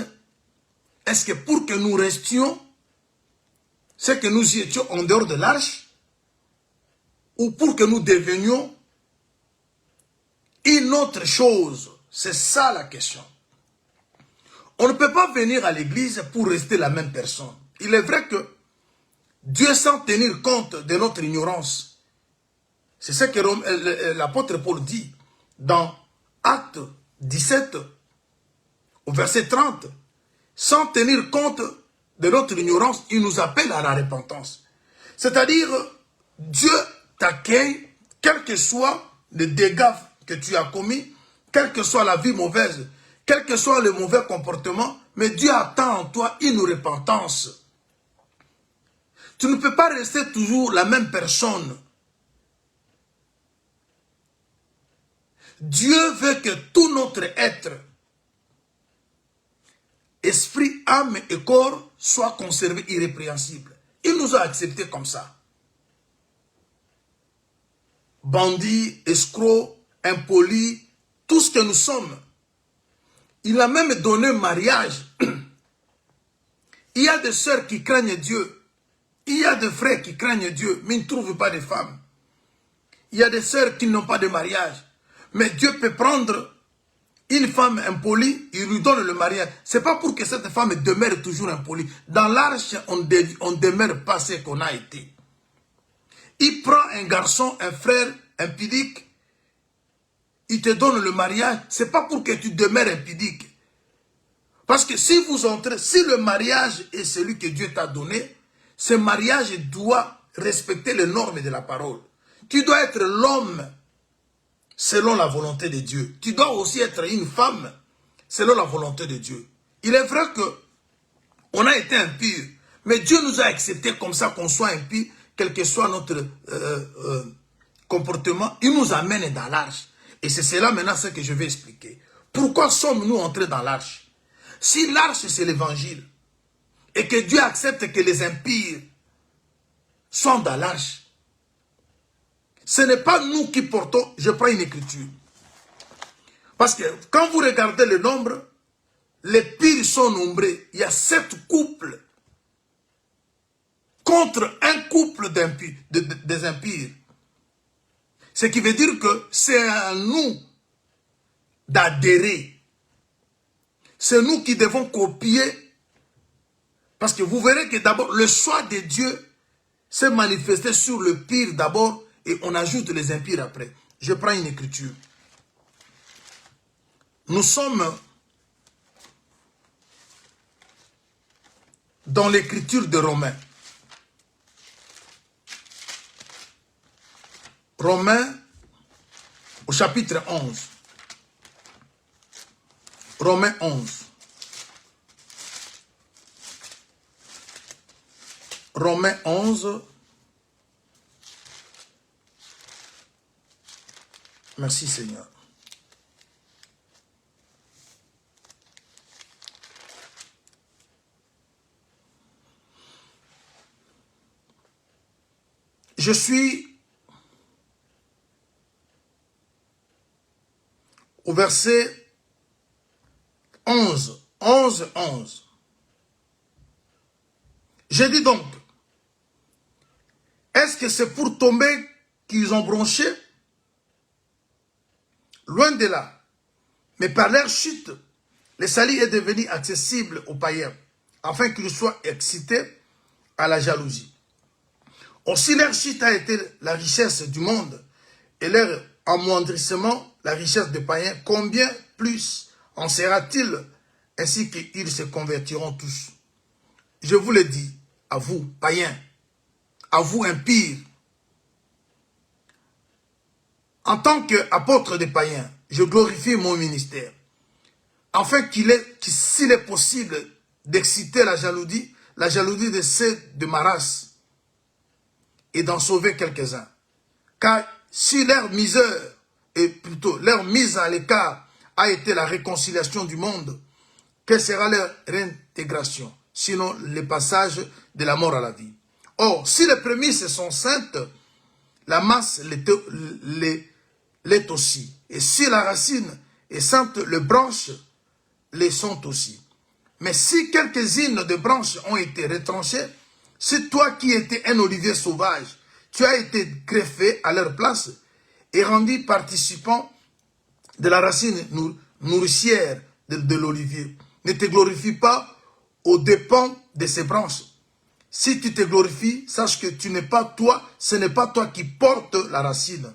est-ce que pour que nous restions, c'est que nous y étions en dehors de l'arche, ou pour que nous devenions une autre chose? C'est ça la question. On ne peut pas venir à l'église pour rester la même personne. Il est vrai que Dieu, sans tenir compte de notre ignorance, c'est ce que l'apôtre Paul dit dans Actes 17, au verset 30. Sans tenir compte de notre ignorance, il nous appelle à la repentance. C'est-à-dire, Dieu t'accueille, quel que soit le dégât que tu as commis, quelle que soit la vie mauvaise, quel que soit le mauvais comportement, mais Dieu attend en toi une repentance. Tu ne peux pas rester toujours la même personne. Dieu veut que tout notre être, esprit, âme et corps, soit conservé irrépréhensible. Il nous a acceptés comme ça. Bandits, escrocs, impolis, tout ce que nous sommes. Il a même donné mariage. Il y a des sœurs qui craignent Dieu. Il y a des frères qui craignent Dieu, mais ils ne trouvent pas de femmes. Il y a des sœurs qui n'ont pas de mariage. Mais Dieu peut prendre une femme impolie, il lui donne le mariage. Ce n'est pas pour que cette femme demeure toujours impolie. Dans l'arche, on ne demeure pas ce qu'on a été. Il prend un garçon, un frère impudique, il te donne le mariage. Ce n'est pas pour que tu demeures impudique. Parce que si vous entrez, si le mariage est celui que Dieu t'a donné, ce mariage doit respecter les normes de la parole. Tu dois être l'homme selon la volonté de Dieu. Tu dois aussi être une femme selon la volonté de Dieu. Il est vrai que on a été impur, mais Dieu nous a acceptés comme ça qu'on soit impur, quel que soit notre comportement. Il nous amène dans l'arche. Et c'est cela maintenant ce que je vais expliquer. Pourquoi sommes-nous entrés dans l'arche? Si l'arche c'est l'évangile, et que Dieu accepte que les impurs soient dans l'arche, ce n'est pas nous qui portons, je prends une écriture. Parce que quand vous regardez le nombre, les pires sont nombreux. Il y a 7 couples contre un couple des impurs. Ce qui veut dire que c'est à nous d'adhérer. C'est nous qui devons copier. Parce que vous verrez que d'abord, le choix de Dieu s'est manifesté sur le pire d'abord et on ajoute les impurs après. Je prends une écriture. Nous sommes dans l'écriture de Romains. Romains au chapitre 11. Romains 11. Romains 11. Merci Seigneur. Je suis au verset 11. 11. Je dis donc, est-ce que c'est pour tomber qu'ils ont bronché? Loin de là. Mais par leur chute, le salut est devenu accessible aux païens, afin qu'ils soient excités à la jalousie. Aussi leur chute a été la richesse du monde, et leur amoindrissement, la richesse des païens. Combien plus en sera-t-il ainsi qu'ils se convertiront tous? Je vous le dis, à vous, païens, à vous, impires. En tant qu'apôtre des païens, je glorifie mon ministère, afin s'il est possible d'exciter la jalousie de ceux de ma race, et d'en sauver quelques-uns. Car si leur misère, et plutôt leur mise à l'écart, a été la réconciliation du monde, quelle sera leur réintégration, sinon le passage de la mort à la vie? Or, si les prémices sont saintes, la masse l'est aussi. Et si la racine est sainte, les branches les sont aussi. Mais si quelques-unes de branches ont été retranchées, si toi qui étais un olivier sauvage, tu as été greffé à leur place et rendu participant de la racine nourricière de l'olivier, ne te glorifie pas aux dépens de ces branches. Si tu te glorifies, sache que tu n'es pas toi, ce n'est pas toi qui portes la racine,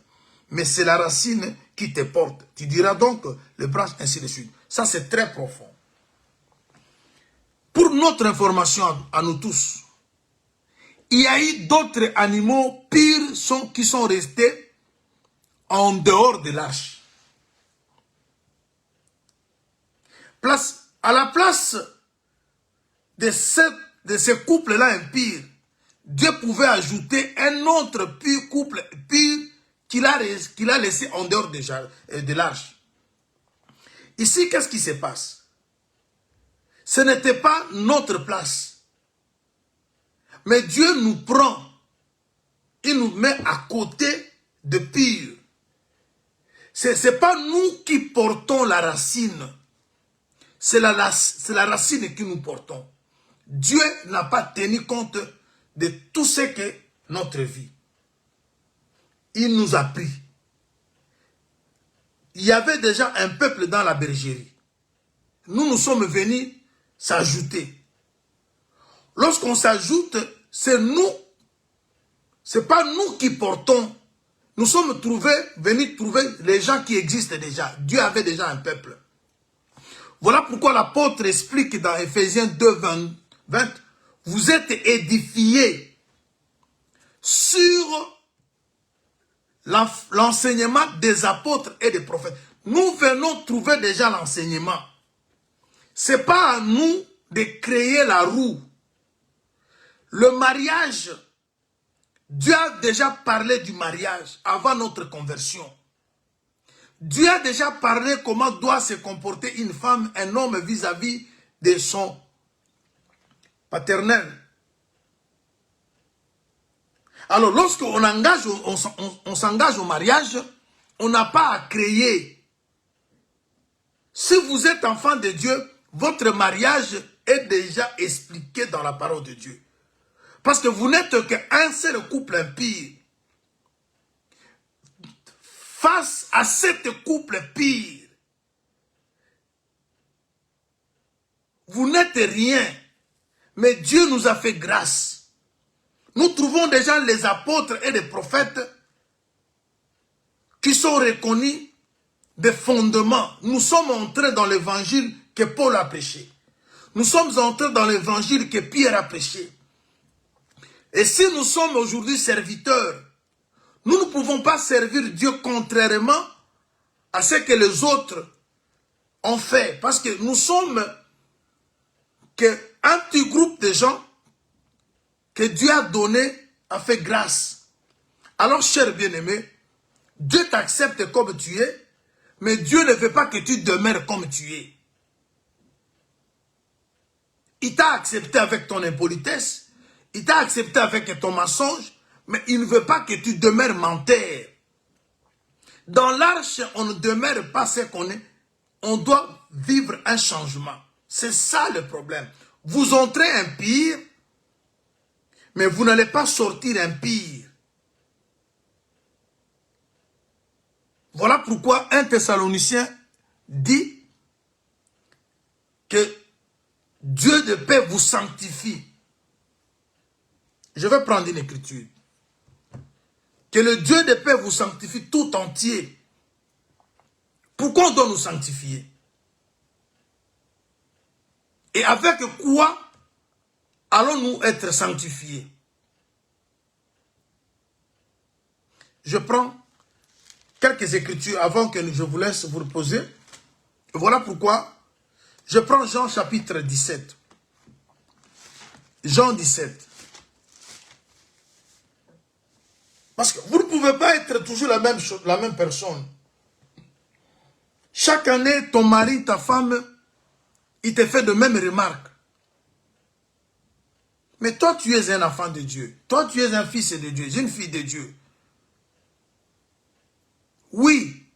mais c'est la racine qui te porte. Tu diras donc les branches, ainsi de suite. Ça, c'est très profond. Pour notre information à nous tous, il y a eu d'autres animaux pires qui sont restés en dehors de l'arche. À la place de ce couple-là impur, Dieu pouvait ajouter un autre couple pur qu'il a laissé en dehors de l'arche. Ici, qu'est-ce qui se passe? Ce n'était pas notre place. Mais Dieu nous prend, il nous met à côté de pire. Ce n'est pas nous qui portons la racine. C'est la racine que nous portons. Dieu n'a pas tenu compte de tout ce que notre vie. Il nous a pris. Il y avait déjà un peuple dans la bergerie. Nous sommes venus s'ajouter. Lorsqu'on s'ajoute, c'est nous. Ce n'est pas nous qui portons. Nous sommes venus trouver les gens qui existent déjà. Dieu avait déjà un peuple. Voilà pourquoi l'apôtre explique dans Ephésiens 2, 20, vous êtes édifiés sur l'enseignement des apôtres et des prophètes. Nous venons trouver déjà l'enseignement. Ce n'est pas à nous de créer la roue. Le mariage, Dieu a déjà parlé du mariage avant notre conversion. Dieu a déjà parlé comment doit se comporter une femme, un homme vis-à-vis de son paternel. Alors, lorsqu'on s'engage au mariage, on n'a pas à créer. Si vous êtes enfant de Dieu, votre mariage est déjà expliqué dans la parole de Dieu. Parce que vous n'êtes qu'un seul couple impie. Face à cette couple pire, vous n'êtes rien, mais Dieu nous a fait grâce. Nous trouvons déjà les apôtres et les prophètes qui sont reconnus des fondements. Nous sommes entrés dans l'évangile que Paul a prêché. Nous sommes entrés dans l'évangile que Pierre a prêché. Et si nous sommes aujourd'hui serviteurs, nous ne pouvons pas servir Dieu contrairement à ce que les autres ont fait. Parce que nous sommes qu'un petit groupe de gens que Dieu a donné, a fait grâce. Alors, cher bien-aimé, Dieu t'accepte comme tu es, mais Dieu ne veut pas que tu demeures comme tu es. Il t'a accepté avec ton impolitesse, il t'a accepté avec ton mensonge, mais il ne veut pas que tu demeures menteur. Dans l'arche, on ne demeure pas ce qu'on est. On doit vivre un changement. C'est ça le problème. Vous entrez impire, mais vous n'allez pas sortir impire. Voilà pourquoi un Thessalonicien dit que Dieu de paix vous sanctifie. Je vais prendre une écriture. Que le Dieu de paix vous sanctifie tout entier. Pourquoi on doit nous sanctifier? Et avec quoi allons-nous être sanctifiés? Je prends quelques écritures avant que je vous laisse vous reposer. Voilà pourquoi je prends Jean chapitre 17. Jean 17. Parce que vous ne pouvez pas être toujours la même personne. Chaque année, ton mari, ta femme il te fait de mêmes remarques. Mais toi, tu es un enfant de Dieu. Toi, tu es un fils de Dieu, une fille de Dieu. Oui,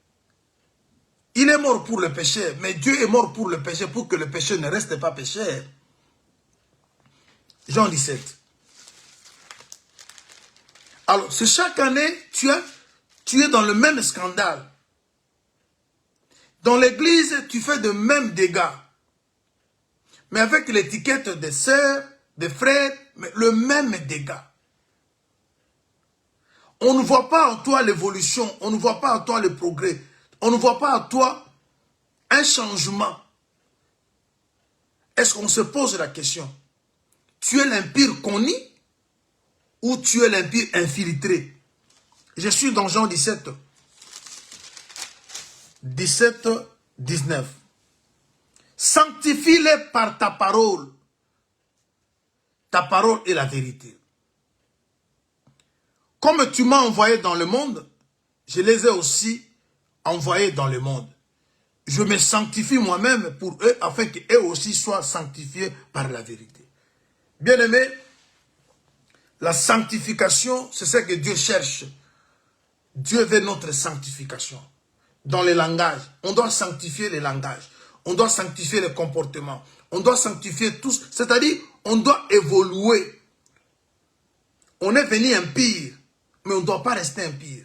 il est mort pour le péché, mais Dieu est mort pour le péché, pour que le péché ne reste pas péché. Jean 17. Alors, c'est chaque année, tu es dans le même scandale. Dans l'église, tu fais de mêmes dégâts. Mais avec l'étiquette des sœurs, des frères, mais le même dégât. On ne voit pas en toi l'évolution, on ne voit pas en toi le progrès, on ne voit pas en toi un changement. Est-ce qu'on se pose la question? Tu es l'impire connu ou tu es l'impire infiltré? Je suis dans Jean 17, 19. Sanctifie-les par ta parole. Ta parole est la vérité. Comme tu m'as envoyé dans le monde, je les ai aussi envoyés dans le monde. Je me sanctifie moi-même pour eux, afin qu'eux aussi soient sanctifiés par la vérité. Bien-aimés, la sanctification, c'est ce que Dieu cherche. Dieu veut notre sanctification. Dans les langages, on doit sanctifier les langages. On doit sanctifier les comportements. On doit sanctifier tous. C'est-à-dire, on doit évoluer. On est venu impire, mais on ne doit pas rester impire.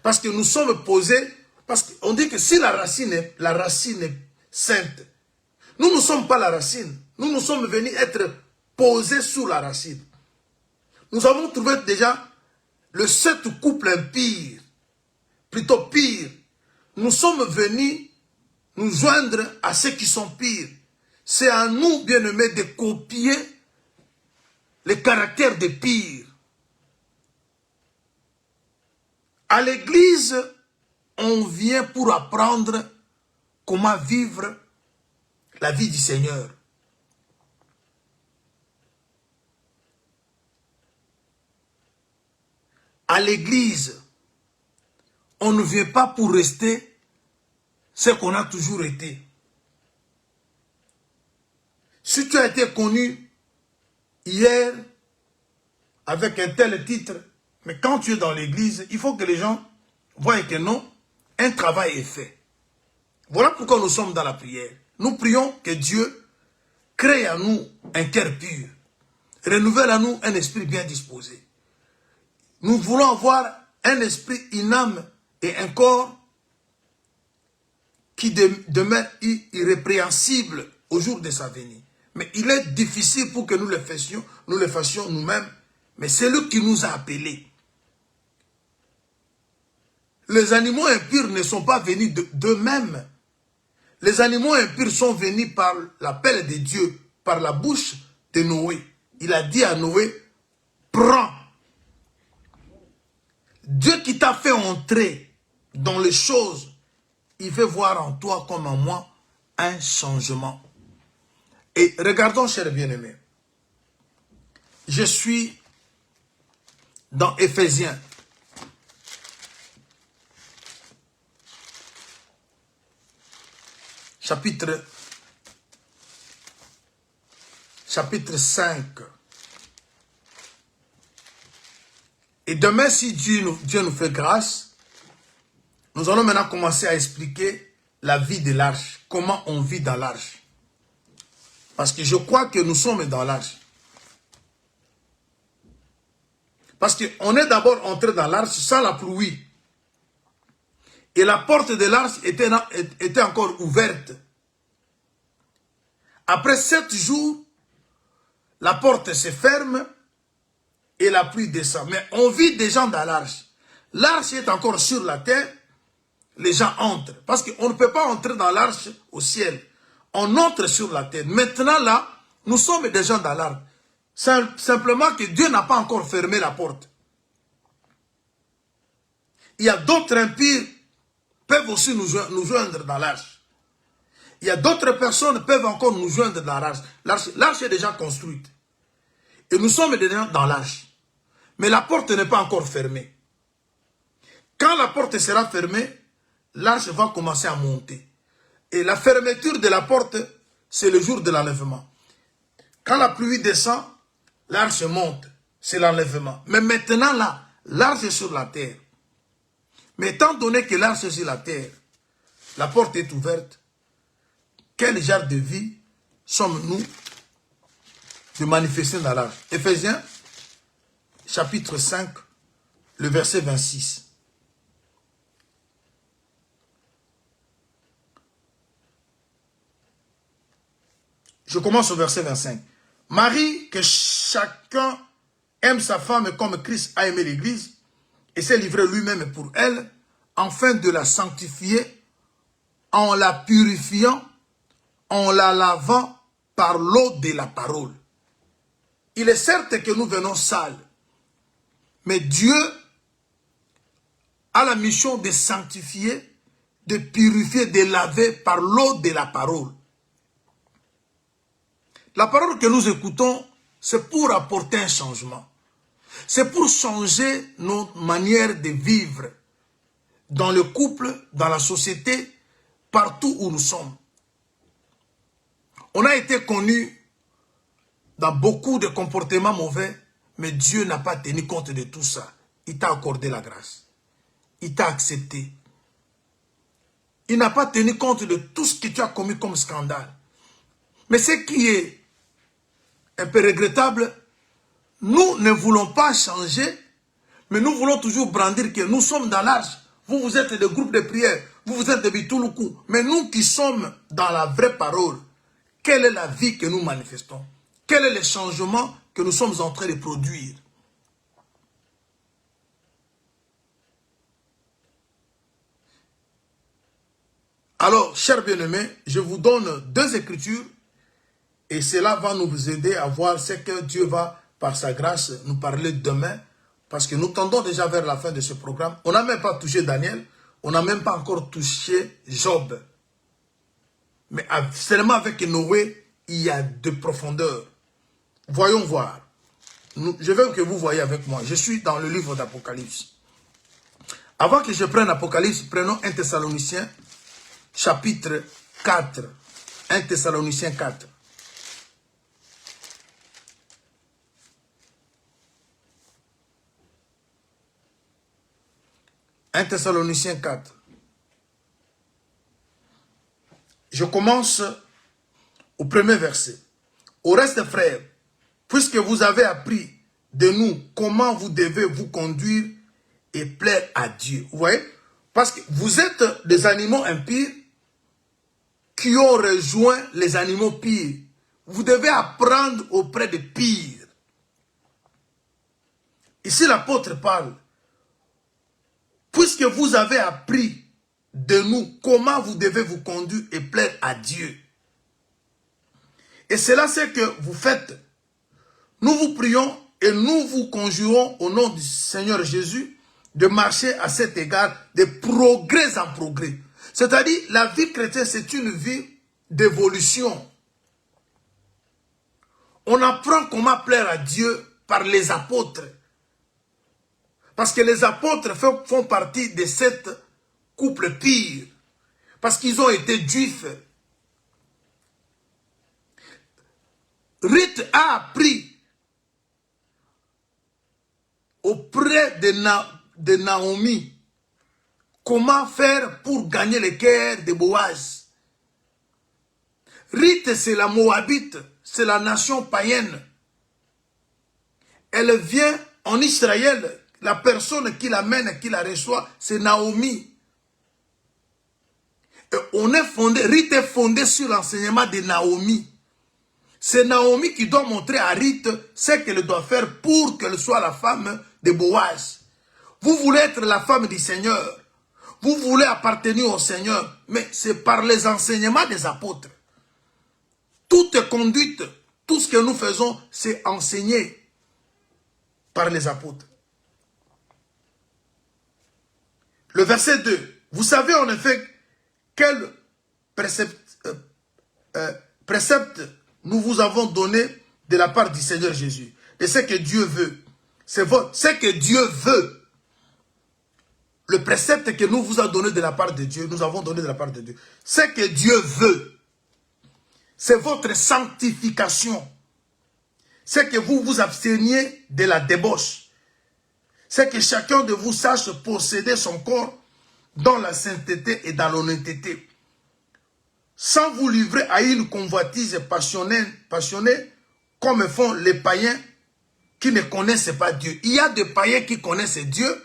Parce que nous sommes posés, parce qu'on dit que si la racine est sainte, nous ne sommes pas la racine. Nous sommes venus être posés sous la racine. Nous avons trouvé déjà le 7 couple impire, plutôt pire. Nous sommes venus nous joindre à ceux qui sont pires. C'est à nous, bien-aimés, de copier les caractères des pires. À l'église, on vient pour apprendre comment vivre la vie du Seigneur. À l'église, on ne vient pas pour rester ce qu'on a toujours été. Si tu as été connu hier avec un tel titre, mais quand tu es dans l'église, il faut que les gens voient que non, un travail est fait. Voilà pourquoi nous sommes dans la prière. Nous prions que Dieu crée à nous un cœur pur, renouvelle à nous un esprit bien disposé. Nous voulons avoir un esprit, une âme et un corps qui demeure irrépréhensible au jour de sa venue. Mais il est difficile pour que nous le fassions nous-mêmes. Mais c'est lui qui nous a appelés. Les animaux impurs ne sont pas venus d'eux-mêmes. Les animaux impurs sont venus par l'appel de Dieu, par la bouche de Noé. Il a dit à Noé, prends. Dieu qui t'a fait entrer dans les choses, il veut voir en toi comme en moi un changement. Et regardons, chers bien-aimés. Je suis dans Éphésiens. Chapitre 5. Et demain, si Dieu nous fait grâce, nous allons maintenant commencer à expliquer la vie de l'arche. Comment on vit dans l'arche. Parce que je crois que nous sommes dans l'arche. Parce qu'on est d'abord entré dans l'arche sans la pluie. Et la porte de l'arche était encore ouverte. Après 7 jours, la porte se ferme et la pluie descend. Mais on vit des gens dans l'arche. L'arche est encore sur la terre. Les gens entrent. Parce qu'on ne peut pas entrer dans l'arche au ciel. On entre sur la terre. Maintenant là, nous sommes des gens dans l'arche. Simplement que Dieu n'a pas encore fermé la porte. Il y a d'autres impires qui peuvent aussi nous joindre dans l'arche. Il y a d'autres personnes qui peuvent encore nous joindre dans l'arche. L'arche est déjà construite. Et nous sommes déjà dans l'arche. Mais la porte n'est pas encore fermée. Quand la porte sera fermée, l'arche va commencer à monter. Et la fermeture de la porte c'est le jour de l'enlèvement. Quand la pluie descend, l'arche monte, c'est l'enlèvement. Mais maintenant là, l'arche est sur la terre. Mais étant donné que l'arche est sur la terre, la porte est ouverte, quel genre de vie sommes-nous de manifester dans l'arche? Éphésiens, chapitre 5, le verset 26. Je commence au verset 25. Marie, que chacun aime sa femme comme Christ a aimé l'Église et s'est livré lui-même pour elle, afin de la sanctifier, en la purifiant, en la lavant par l'eau de la parole. Il est certes que nous venons sales, mais Dieu a la mission de sanctifier, de purifier, de laver par l'eau de la parole. La parole que nous écoutons, c'est pour apporter un changement. C'est pour changer notre manière de vivre dans le couple, dans la société, partout où nous sommes. On a été connus dans beaucoup de comportements mauvais, mais Dieu n'a pas tenu compte de tout ça. Il t'a accordé la grâce. Il t'a accepté. Il n'a pas tenu compte de tout ce que tu as commis comme scandale. Mais ce qui est un peu regrettable, nous ne voulons pas changer, mais nous voulons toujours brandir que nous sommes dans l'arche. Vous, vous êtes des groupes de prière, vous êtes des Bitouloukou. Mais nous qui sommes dans la vraie parole, quelle est la vie que nous manifestons? Quel est le changement que nous sommes en train de produire? Alors, chers bien-aimés, je vous donne deux écritures et cela va nous aider à voir ce que Dieu va, par sa grâce, nous parler demain. Parce que nous tendons déjà vers la fin de ce programme. On n'a même pas touché Daniel. On n'a même pas encore touché Job. Mais seulement avec Noé, il y a de profondeur. Voyons voir. Je veux que vous voyez avec moi. Je suis dans le livre d'Apocalypse. Avant que je prenne Apocalypse, prenons 1 Thessaloniciens, chapitre 4. 1 Thessaloniciens 4. « 1 Thessaloniciens 4. Je commence au premier verset. Au reste, frères, puisque vous avez appris de nous comment vous devez vous conduire et plaire à Dieu. Vous voyez? Parce que vous êtes des animaux impurs qui ont rejoint les animaux pires. Vous devez apprendre auprès des pires. Ici, l'apôtre parle. Puisque vous avez appris de nous comment vous devez vous conduire et plaire à Dieu. Et cela, c'est que vous faites. Nous vous prions et nous vous conjurons au nom du Seigneur Jésus de marcher à cet égard de progrès en progrès. C'est-à-dire, la vie chrétienne, c'est une vie d'évolution. On apprend comment plaire à Dieu par les apôtres. Parce que les apôtres font partie de cette couple pire. Parce qu'ils ont été juifs. Ruth a appris auprès de Naomi comment faire pour gagner le cœur de Boaz. Ruth, c'est la Moabite, c'est la nation païenne. Elle vient en Israël. La personne qui l'amène, qui la reçoit, c'est Naomi. Et on est fondé, Ruth est fondée sur l'enseignement de Naomi. C'est Naomi qui doit montrer à Ruth ce qu'elle doit faire pour qu'elle soit la femme de Boaz. Vous voulez être la femme du Seigneur. Vous voulez appartenir au Seigneur. Mais c'est par les enseignements des apôtres. Toute conduite, tout ce que nous faisons, c'est enseigné par les apôtres. Le verset 2. Vous savez en effet quel précepte nous vous avons donné de la part du Seigneur Jésus. Et ce que Dieu veut. C'est ce que Dieu veut. Le précepte que nous vous avons donné de la part de Dieu, nous avons donné de la part de Dieu. Ce que Dieu veut. C'est votre sanctification. C'est que vous vous absteniez de la débauche. C'est que chacun de vous sache posséder son corps dans la sainteté et dans l'honnêteté, sans vous livrer à une convoitise passionnée comme font les païens qui ne connaissent pas Dieu. Il y a des païens qui connaissent Dieu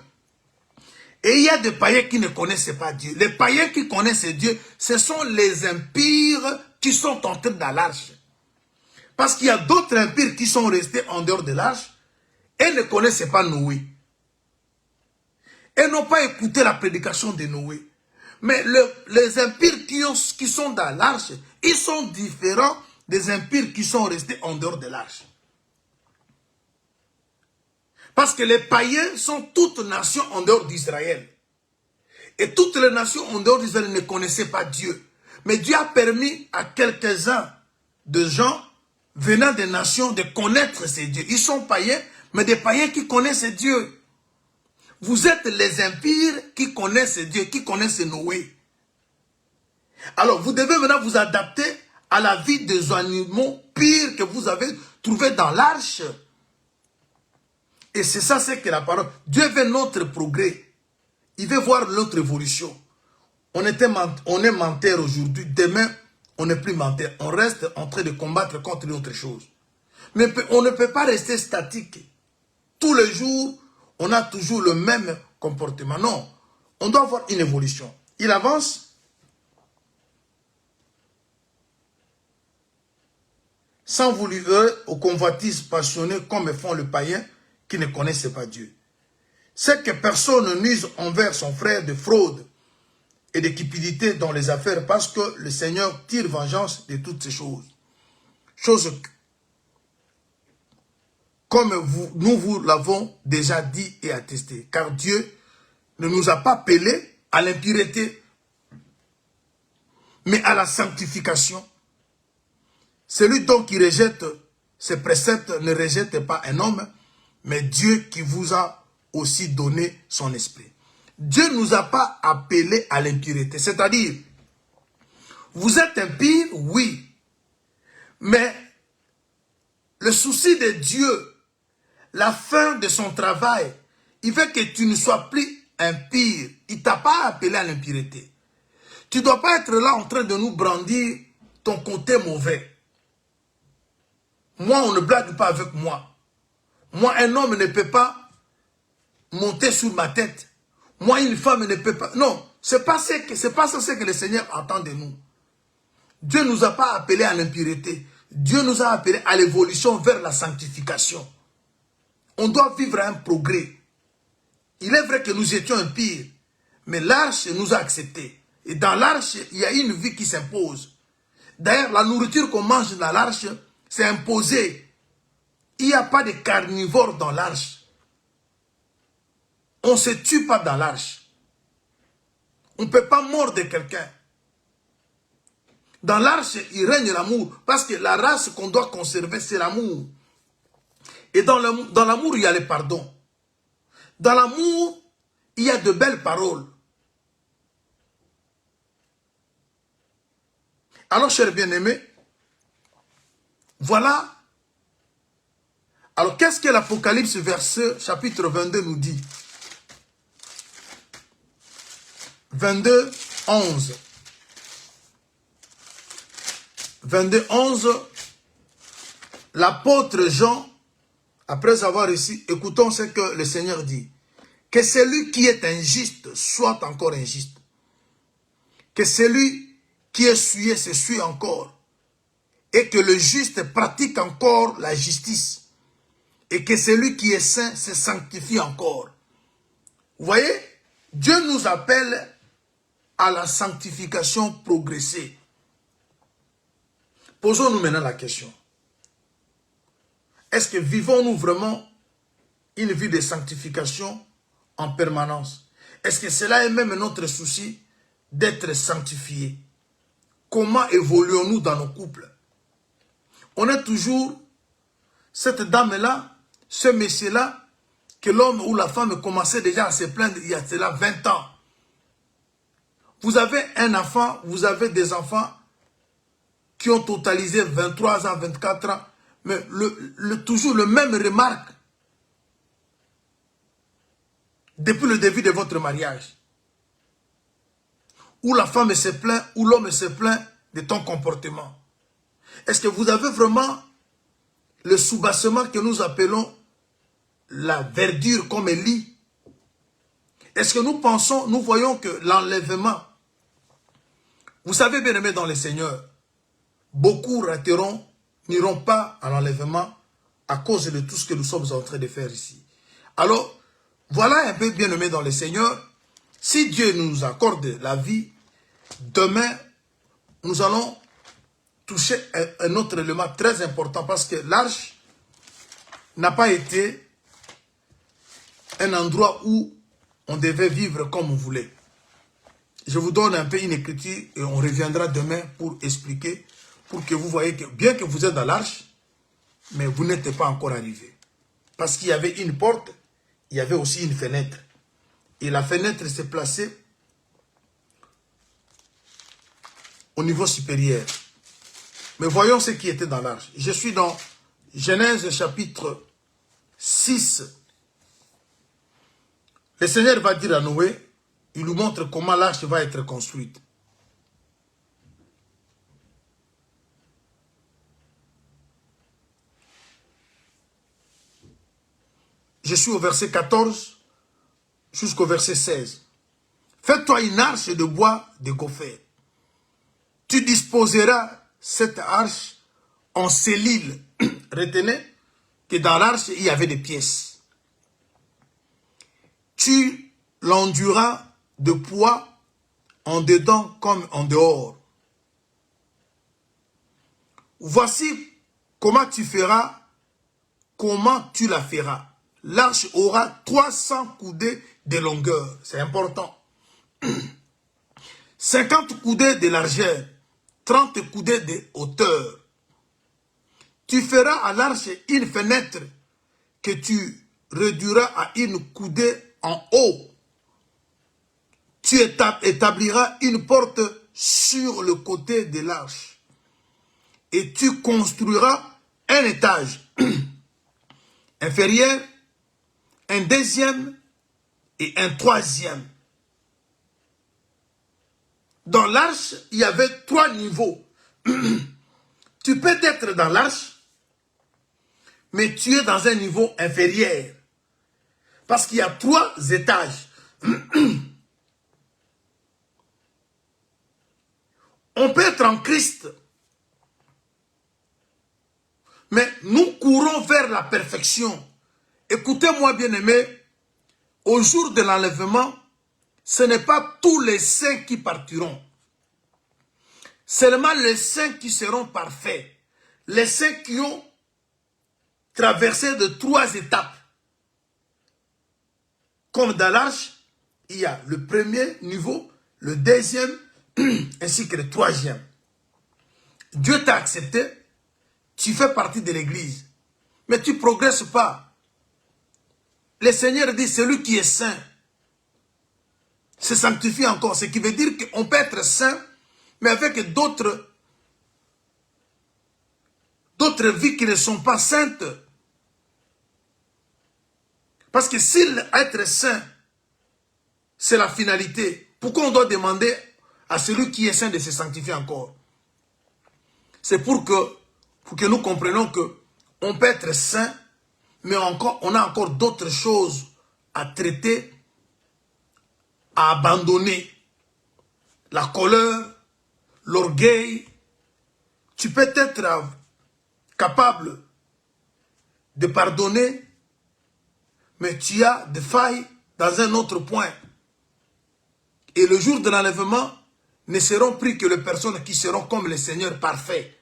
et il y a des païens qui ne connaissent pas Dieu. Les païens qui connaissent Dieu, ce sont les impires qui sont entrés dans l'arche. Parce qu'il y a d'autres impires qui sont restés en dehors de l'arche et ne connaissent pas Noé. Et n'ont pas écouté la prédication de Noé. Mais les impires qui sont dans l'arche, ils sont différents des impires qui sont restés en dehors de l'arche. Parce que les païens sont toutes nations en dehors d'Israël. Et toutes les nations en dehors d'Israël ne connaissaient pas Dieu. Mais Dieu a permis à quelques-uns de gens venant des nations de connaître ces dieux. Ils sont païens, mais des païens qui connaissent Dieu. Vous êtes les impires qui connaissent Dieu, qui connaissent Noé. Alors, vous devez maintenant vous adapter à la vie des animaux pires que vous avez trouvés dans l'arche. Et c'est ça, c'est que la parole. Dieu veut notre progrès. Il veut voir notre évolution. On est menteur aujourd'hui. Demain, on n'est plus menteur. On reste en train de combattre contre une autre chose. Mais on ne peut pas rester statique. Tous les jours, on a toujours le même comportement. Non, on doit avoir une évolution. Il avance. Sans vous livrer aux convoitises passionnées comme font les païens qui ne connaissent pas Dieu. C'est que personne ne nuise envers son frère de fraude et de cupidité dans les affaires parce que le Seigneur tire vengeance de toutes ces choses. Choses comme nous vous l'avons déjà dit et attesté. Car Dieu ne nous a pas appelés à l'impureté, mais à la sanctification. Celui donc qui rejette ces préceptes ne rejette pas un homme, mais Dieu qui vous a aussi donné son esprit. Dieu ne nous a pas appelés à l'impureté. C'est-à-dire, vous êtes impur, oui. Mais le souci de Dieu, la fin de son travail, il veut que tu ne sois plus impur. Il ne t'a pas appelé à l'impureté. Tu ne dois pas être là en train de nous brandir ton côté mauvais. Moi, on ne blague pas avec moi. Moi, un homme ne peut pas monter sur ma tête. Moi, une femme ne peut pas... Non, c'est pas ça que le Seigneur attend de nous. Dieu ne nous a pas appelés à l'impureté. Dieu nous a appelés à l'évolution vers la sanctification. On doit vivre un progrès. Il est vrai que nous étions impurs, mais l'arche nous a acceptés. Et dans l'arche, il y a une vie qui s'impose. D'ailleurs, la nourriture qu'on mange dans l'arche, c'est imposé. Il n'y a pas de carnivores dans l'arche. On ne se tue pas dans l'arche. On ne peut pas mordre quelqu'un. Dans l'arche, il règne l'amour. Parce que la race qu'on doit conserver, c'est l'amour. Et dans l'amour, il y a le pardon. Dans l'amour, il y a de belles paroles. Alors, chers bien-aimés, voilà. Alors, qu'est-ce que l'Apocalypse, verset chapitre 22 nous dit? 22, 11. 22, 11. L'apôtre Jean, après avoir reçu, écoutons ce que le Seigneur dit. Que celui qui est injuste soit encore injuste. Que celui qui est souillé se souille encore. Et que le juste pratique encore la justice. Et que celui qui est saint se sanctifie encore. Vous voyez, Dieu nous appelle à la sanctification progressée. Posons-nous maintenant la question. Est-ce que vivons-nous vraiment une vie de sanctification en permanence? Est-ce que cela est même notre souci d'être sanctifié? Comment évoluons-nous dans nos couples? On est toujours cette dame-là, ce monsieur-là, que l'homme ou la femme commençait déjà à se plaindre il y a cela 20 ans. Vous avez un enfant, vous avez des enfants qui ont totalisé 23 ans, 24 ans, mais toujours le même remarque depuis le début de votre mariage. Où la femme se plaint, où l'homme se plaint de ton comportement. Est-ce que vous avez vraiment le soubassement que nous appelons la verdure comme un lit? Est-ce que nous pensons, nous voyons que l'enlèvement, vous savez bien aimé dans le Seigneur, beaucoup rateront, n'iront pas à l'enlèvement à cause de tout ce que nous sommes en train de faire ici. Alors, voilà un peu bien aimé dans le Seigneur, si Dieu nous accorde la vie, demain, nous allons toucher un autre élément très important parce que l'arche n'a pas été un endroit où on devait vivre comme on voulait. Je vous donne un peu une écriture et on reviendra demain pour expliquer, pour que vous voyez que bien que vous êtes dans l'arche, mais vous n'êtes pas encore arrivé. Parce qu'il y avait une porte, il y avait aussi une fenêtre. Et la fenêtre s'est placée au niveau supérieur. Mais voyons ce qui était dans l'arche. Je suis dans Genèse chapitre 6. Le Seigneur va dire à Noé, il nous montre comment l'arche va être construite. Je suis au verset 14 jusqu'au verset 16. Fais-toi une arche de bois de gopher. Tu disposeras cette arche en cellule. Retenez que dans l'arche, il y avait des pièces. Tu l'enduras de poids en dedans comme en dehors. Voici comment tu feras, comment tu la feras. L'arche aura 300 coudées de longueur. C'est important. 50 coudées de largeur. 30 coudées de hauteur. Tu feras à l'arche une fenêtre que tu réduiras à une coudée en haut. Tu établiras une porte sur le côté de l'arche. Et tu construiras un étage inférieur, un deuxième et un troisième. Dans l'arche, il y avait 3 niveaux. Tu peux être dans l'arche, mais tu es dans un niveau inférieur. Parce qu'il y a 3 étages. On peut être en Christ, mais nous courons vers la perfection. Écoutez-moi bien aimé, au jour de l'enlèvement, ce n'est pas tous les saints qui partiront. Seulement les saints qui seront parfaits. Les saints qui ont traversé de 3 étapes. Comme dans l'arche, il y a le premier niveau, le deuxième, ainsi que le troisième. Dieu t'a accepté, tu fais partie de l'église, mais tu ne progresses pas. Le Seigneur dit, celui qui est saint se sanctifie encore. Ce qui veut dire qu'on peut être saint, mais avec d'autres vies qui ne sont pas saintes. Parce que si être saint, c'est la finalité, pourquoi on doit demander à celui qui est saint de se sanctifier encore? C'est pour que nous comprenions qu'on peut être saint, mais on a encore d'autres choses à traiter, à abandonner. La colère, l'orgueil. Tu peux être capable de pardonner, mais tu as des failles dans un autre point. Et le jour de l'enlèvement, ne seront pris que les personnes qui seront comme le Seigneur parfait.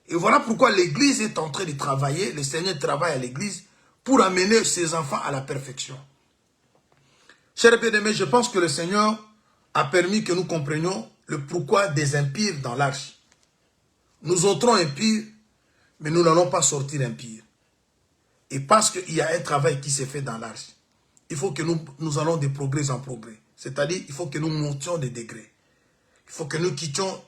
Et voilà pourquoi l'Église est en train de travailler, le Seigneur travaille à l'Église pour amener ses enfants à la perfection. Chers bien-aimés, je pense que le Seigneur a permis que nous comprenions le pourquoi des impurs dans l'arche. Nous entrons impurs, mais nous n'allons pas sortir impurs. Et parce qu'il y a un travail qui s'est fait dans l'arche, il faut que nous allons de progrès en progrès. C'est-à-dire, il faut que nous montions des degrés. Il faut que nous quittions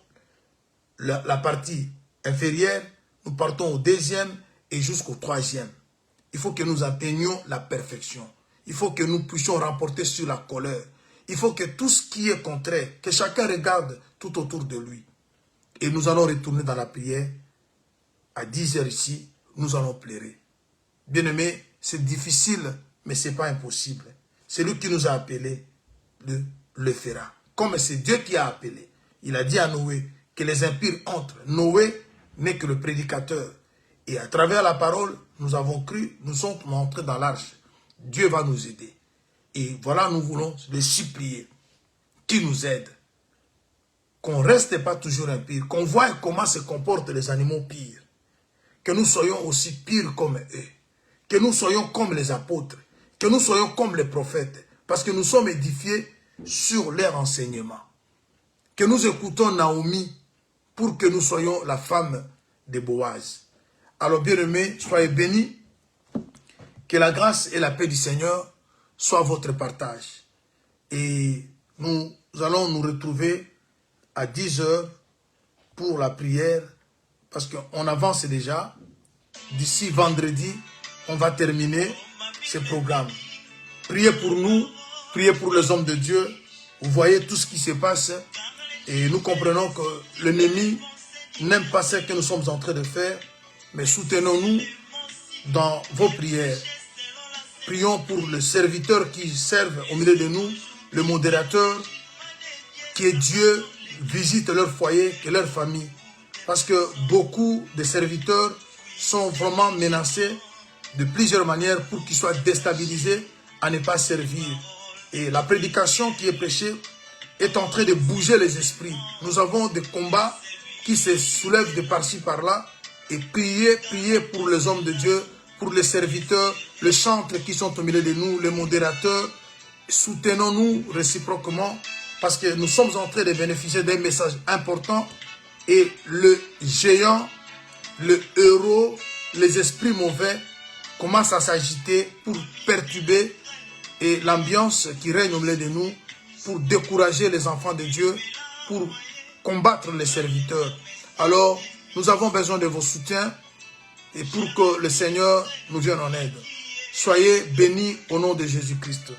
la partie inférieure, nous partons au deuxième et jusqu'au troisième. Il faut que nous atteignions la perfection. Il faut que nous puissions remporter sur la colère. Il faut que tout ce qui est contraire, que chacun regarde tout autour de lui. Et nous allons retourner dans la prière. À 10 heures ici, nous allons pleurer. Bien-aimés, c'est difficile, mais ce n'est pas impossible. Celui qui nous a appelés le fera. Comme c'est Dieu qui a appelé. Il a dit à Noé que les impurs entrent. Noé n'est que le prédicateur. Et à travers la parole, nous avons cru, nous sommes entrés dans l'arche. Dieu va nous aider. Et voilà, nous voulons le supplier, qui nous aide. Qu'on ne reste pas toujours impur, qu'on voie comment se comportent les animaux pires. Que nous soyons aussi pires comme eux. Que nous soyons comme les apôtres. Que nous soyons comme les prophètes. Parce que nous sommes édifiés sur leur enseignement. Que nous écoutons Naomi pour que nous soyons la femme de Boaz. Alors bien-aimés, soyez bénis. Que la grâce et la paix du Seigneur soient votre partage. Et nous allons nous retrouver à 10 heures pour la prière. Parce qu'on avance déjà. D'ici vendredi, on va terminer ce programme. Priez pour nous, priez pour les hommes de Dieu. Vous voyez tout ce qui se passe. Et nous comprenons que l'ennemi n'aime pas ce que nous sommes en train de faire. Mais soutenons-nous dans vos prières. Prions pour les serviteurs qui servent au milieu de nous, le modérateur, que Dieu visite leur foyer et leur famille. Parce que beaucoup de serviteurs sont vraiment menacés de plusieurs manières pour qu'ils soient déstabilisés à ne pas servir. Et la prédication qui est prêchée est en train de bouger les esprits. Nous avons des combats qui se soulèvent de par-ci par-là. Et priez pour les hommes de Dieu, pour les serviteurs, les chantres qui sont au milieu de nous, les modérateurs. Soutenons-nous réciproquement parce que nous sommes en train de bénéficier d'un message important. Et le géant, le héros, les esprits mauvais commencent à s'agiter pour perturber et l'ambiance qui règne au milieu de nous, pour décourager les enfants de Dieu, pour combattre les serviteurs. Alors, nous avons besoin de vos soutiens et pour que le Seigneur nous vienne en aide. Soyez bénis au nom de Jésus-Christ.